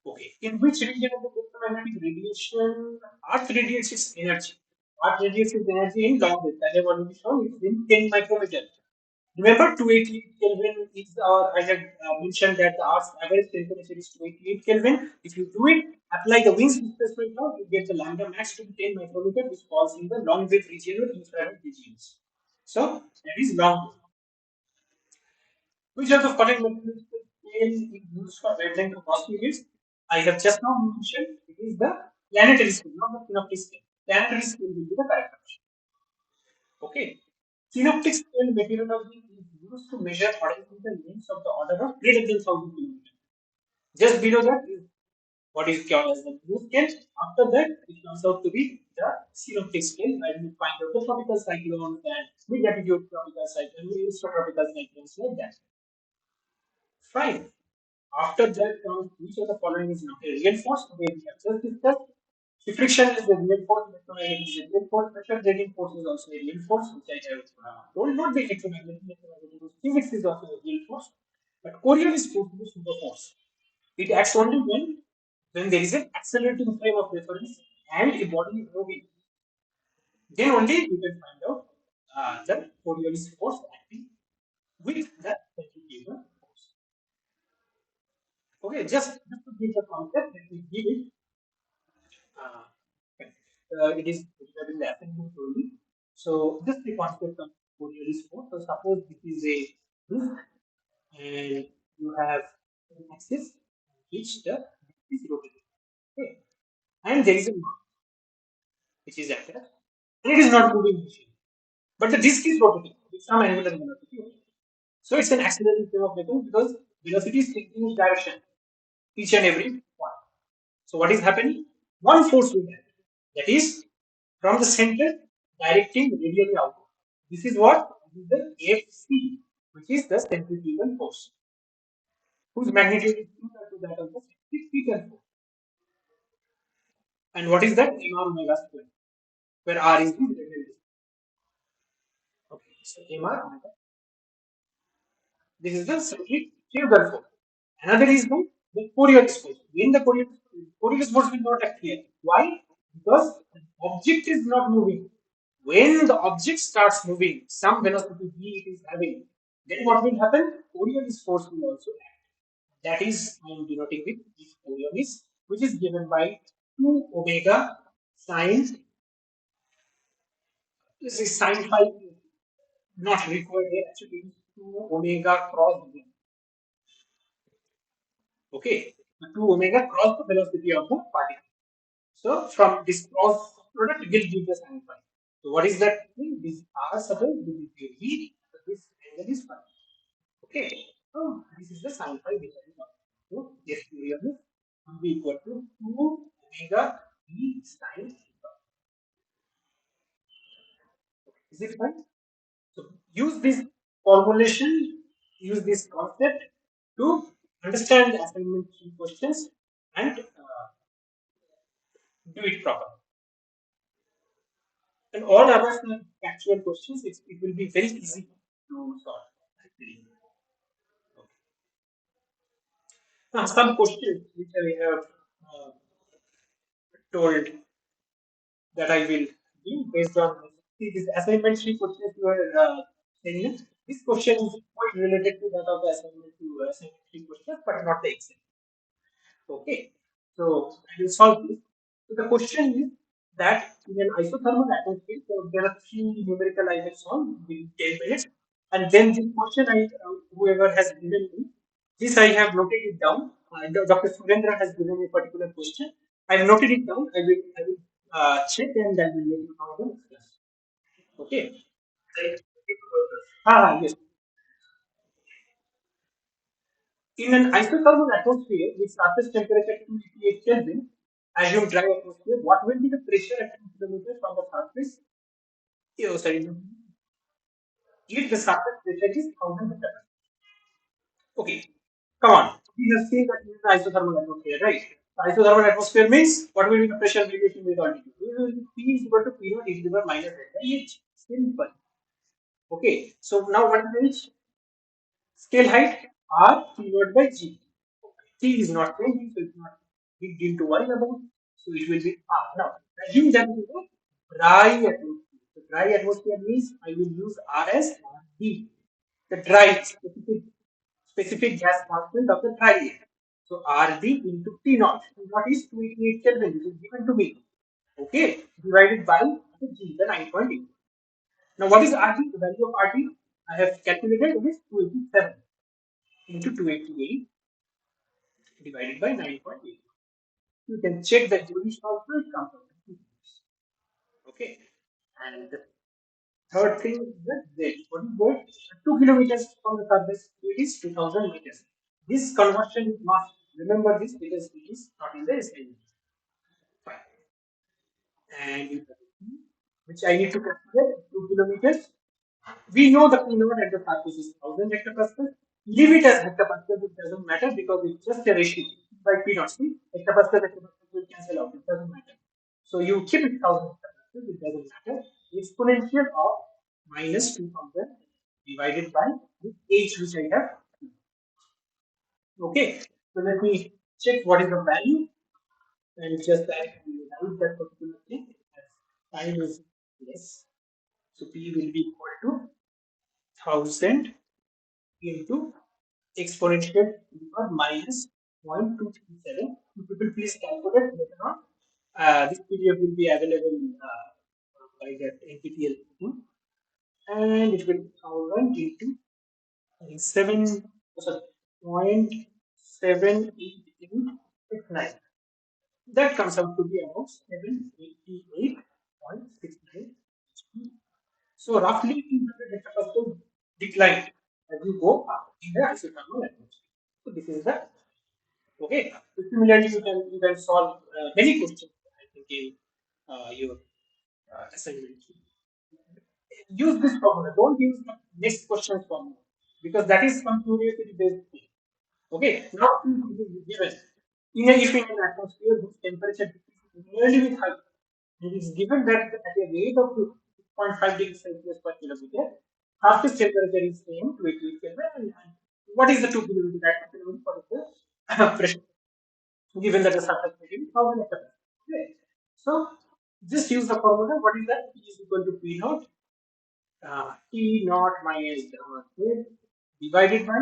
Okay. In which region of the electromagnetic radiation Earth radiates its energy? Earth radiates its energy in long waves. As I have already shown, it is in 10 micrometers. Remember 288 Kelvin is I had mentioned that the Earth's average temperature is 288 Kelvin. If you do it, apply the Wien's displacement law, you get the lambda max to be 10 micrometer, which falls in the long wave region or infrared regions. So that is long wave. Which of the following materials is used for wavelength to cross periods? I have just now mentioned it is the planetary scale, not the synoptic scale. Planetary scale will be the correct option. Okay. Synoptic scale meteorology is used to measure horizontal lengths of the order of greater than 1000 kilometers. Just below that is what is called as the blue scale. After that, it comes out to be the synoptic scale, where we find out the tropical cyclones and mid latitude tropical cyclones, tropical cyclones like that. Fine. After that comes which of the following is not a real force? Where we have just discussed. The friction is a real force, electromagnetic is a real force, pressure gradient force is also a real force, which I have told. Not the electromagnetic, physics is also a real force. But Coriolis force is a super force. It acts only when there is an accelerating frame of reference and a body is moving. Then only you can find out the Coriolis force acting with the centrifugal force. Okay, just to give the concept, let me give it. Uh, it is regarding the assignment only. So, just the concept of Coriolis force. So, suppose this is a disk and you have an axis which the disk is rotating. Okay, and there is a mass which is active, and it is not moving initially. But the disk is rotating with some angular velocity. So it's an accelerating frame of reference because velocity is taking its direction each and every point. So what is happening? One force will happen. That is from the center directing radially outward. This is what? This is the FC, which is the centrifugal force, whose magnitude is similar to that of the centrifugal force. And what is that? MR omega square, where R is the radial distance. Okay, so MR omega. This is the centrifugal force. Another is the Coriolis force. When the Coriolis force will not appear. Why? Because the object is not moving. When the object starts moving, some velocity v it is having, then what will happen? Coriolis force will also act. That is, I am denoting with this Coriolis, which is given by 2 omega sine. This is sine phi not required here. Actually, 2 omega cross v. Okay, the 2 omega cross the velocity of the particle. So from this cross product will give the sine phi. So what is that thing? This R suppose this is a V, so this angle is phi. Okay. So this is the sine phi which I am talking. So this period will be equal to 2 omega V sine phi. Is it fine? So use this formulation, use this concept to understand the assignment questions and do it properly. And all other factual questions, it will be very easy to solve. Actually. Now, some questions which I have told that I will give based on see this assignment three questions you are saying. This question is quite related to that of the assignment two assignment three questions, but not the exam. Okay, so I will solve this. So the question is that in an isothermal atmosphere, so there are three numerical I will solve within 10 minutes, and then this question whoever has given me, this I have noted it down. Dr. Surendra has given me a particular question. I have noted it down. I will check and I will let you know the next class. Okay. Yes. In an isothermal atmosphere with surface temperature 288 Kelvin, assume dry atmosphere, what will be the pressure at 2 kilometers from the surface? Oh, sorry. If the surface pressure is 1000 meters. Okay, come on. We have seen that in the isothermal atmosphere, right? The isothermal atmosphere means what will be the pressure variation with altitude? It will be P is equal to P naught e to the power minus delta H. Simple. Okay, so now what is the H? Scale height R P naught by G. T is not changing, so it's not big deal to worry about. So it will be R. Now, assume that it is a dry atmosphere. So dry atmosphere means I will use R as D, the dry specific gas constant of the dry air. So RD into T naught. T naught is 288 Kelvin, which is given to me. Okay, divided by the G, the 9.8. Now, what is RT? The value of RT I have calculated is 287. into 288 divided by 9.8. You can check the duration also, it comes out to 2 minutes. Okay. And the third thing is the Z. What is Z? 2 kilometers from the surface, it is 2000 meters. This conversion must remember this because it is not in the SI. Fine. And which I need to calculate 2 kilometers. We know the P naught at the surface is 1000 hectopascal. Leave it as hectopascal, it doesn't matter because it's just a ratio by P naught. See, hectopascal will cancel out, it doesn't matter. So you keep it 1000 hectopascal, it doesn't matter. Exponential of minus 2000 divided by the h which I have. Okay, so let me check what is the value and just write that particular thing as time is less. So P will be equal to 1000 into exponential power minus 0.237. People please calculate later on. This PDF will be available by that NPTEL thing. And it will be 1000 into 7, sorry, 0.78869. That comes out to be about 788.69. So roughly 200 hectopascal decline as you go up in the isothermal atmosphere. So this is the okay. So similarly, you can solve many questions. I think in your assignment. Use this formula. Don't use the next questions formula because that is some curiosity based thing. Okay. Now it is given if in an atmosphere whose temperature is nearly with height, it is given that at a rate of 6.5 degrees Celsius per kilometer, surface temperature is same to 88 Kelvin. And what is the 2 kilometer? That kilometer for the pressure given that the surface pressure is 1000 hectopascal. Okay. So just use the formula. What is that? P is equal to P naught T naught minus gamma squared divided by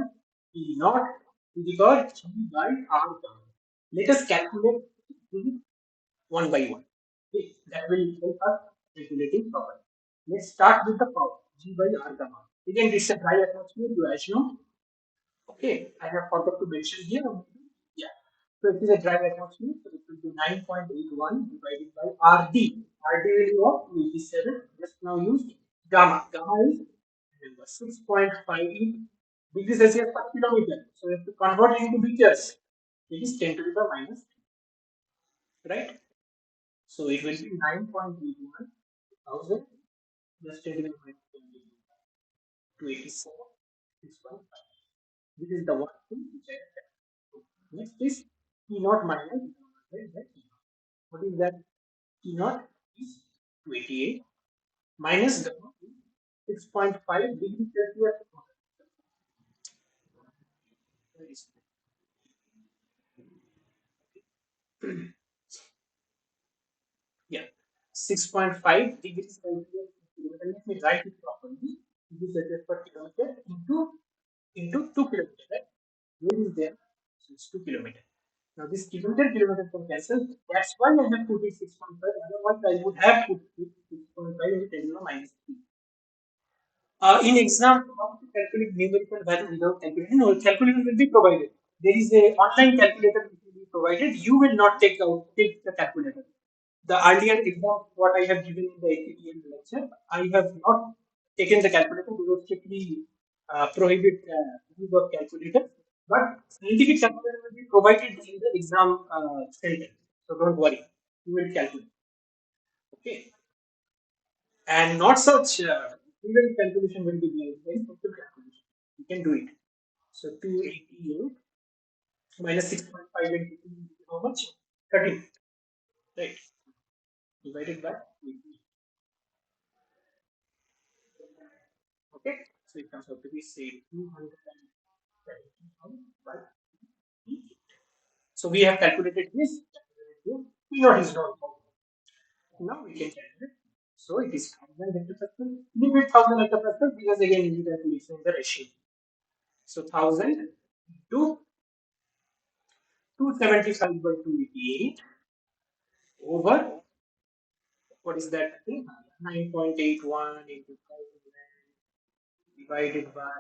T naught to the power G by R gamma. Let us calculate one by one. Okay, that will help us calculating power. Let's start with the power G by R gamma. Again, this is a dry atmosphere, you assume. Okay, I have forgot to mention here. Yeah. So it is a dry atmosphere, so it will be 9.81 divided by RD. RD will be what? 87. Just now used gamma. Gamma is remember 6.58 degrees Celsius per kilometer. So if you convert it into meters, it is 10 to the power minus, right? So it will be 9.81 thousand just 10 to the power minus 287. 6.5. This is the one thing which I have. Next is T naught minus divided by T naught. What is that? T naught is 28 minus the 6.5 degrees Celsius. Yeah, 6.5 degrees Celsius per kilometer. Let me write it properly. Degrees Celsius per kilometer into 2 kilometers, right? Where is there? So it's 2 kilometers. Now this kilometer can cancel. That's why I have put it 6.5. Otherwise I would have put it 6.5 into 10 to the minus 3. In exam, how to calculate numerical value without calculating? No, calculator will be provided. There is a online calculator which will be provided. You will not take the calculator. The earlier exam, what I have given in the ATPL lecture, I have not taken the calculator because strictly prohibit use of calculator. But scientific calculator will be provided in the exam center. So don't worry, you will calculate. Okay, and not such trivial calculation will be there. Very simple calculation. You can do it. So 288 minus 6.5 into how much? 13. Right. Divided by 80. Okay. So it comes out to be say 270 by 8. So we have calculated this. P naught is not found. Now we can calculate. So it is 1000 hectopascal. Leave it 1000 hectopascal because again we calculation the ratio. So 1000 into 275 by 288 over what is that thing? 9.81 into 1000 divided by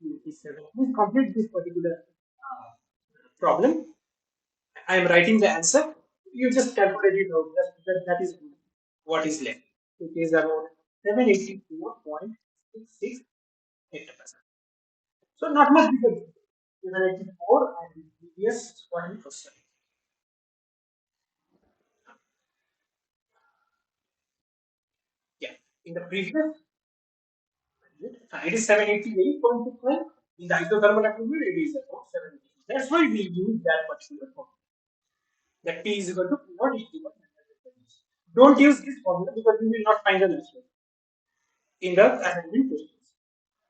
87. Please complete this particular problem. I am writing the answer. You just calculate it out. That is what is left. It is about 784.66 hectopascal. So not much difference. 784 and previous what we first studied. Yeah. In the previous, it is 788.61. In the isothermal equivalent, it is about 780. That's why we use that particular formula. That P is equal to P naught is equal to. Don't use this formula because you will not find the answer in the assignment questions.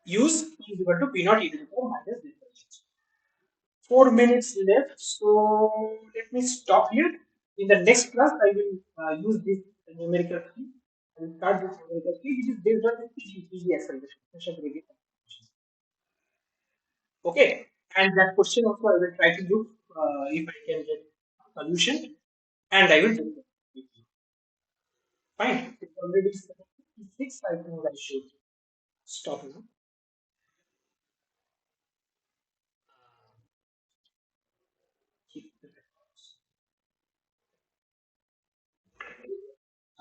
Use P is equal to P naught e to the power minus delta H. 4 minutes left, so let me stop here. In the next class, I will use this numerical key. I will start this numerical key, which is based on the PG acceleration, pressure gradient acceleration. Okay, and that question also I will try to look if I can get a solution, and I will do it with you. Fine, it's already 7:56. I think I should stop now. Keep the records.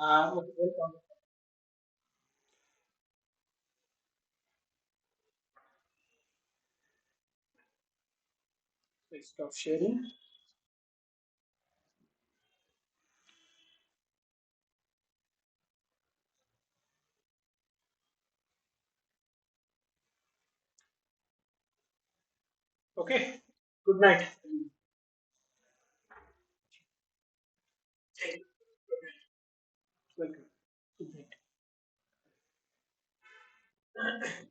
Okay, welcome. Please stop sharing. Okay, good night. Thank you. Welcome. Good night.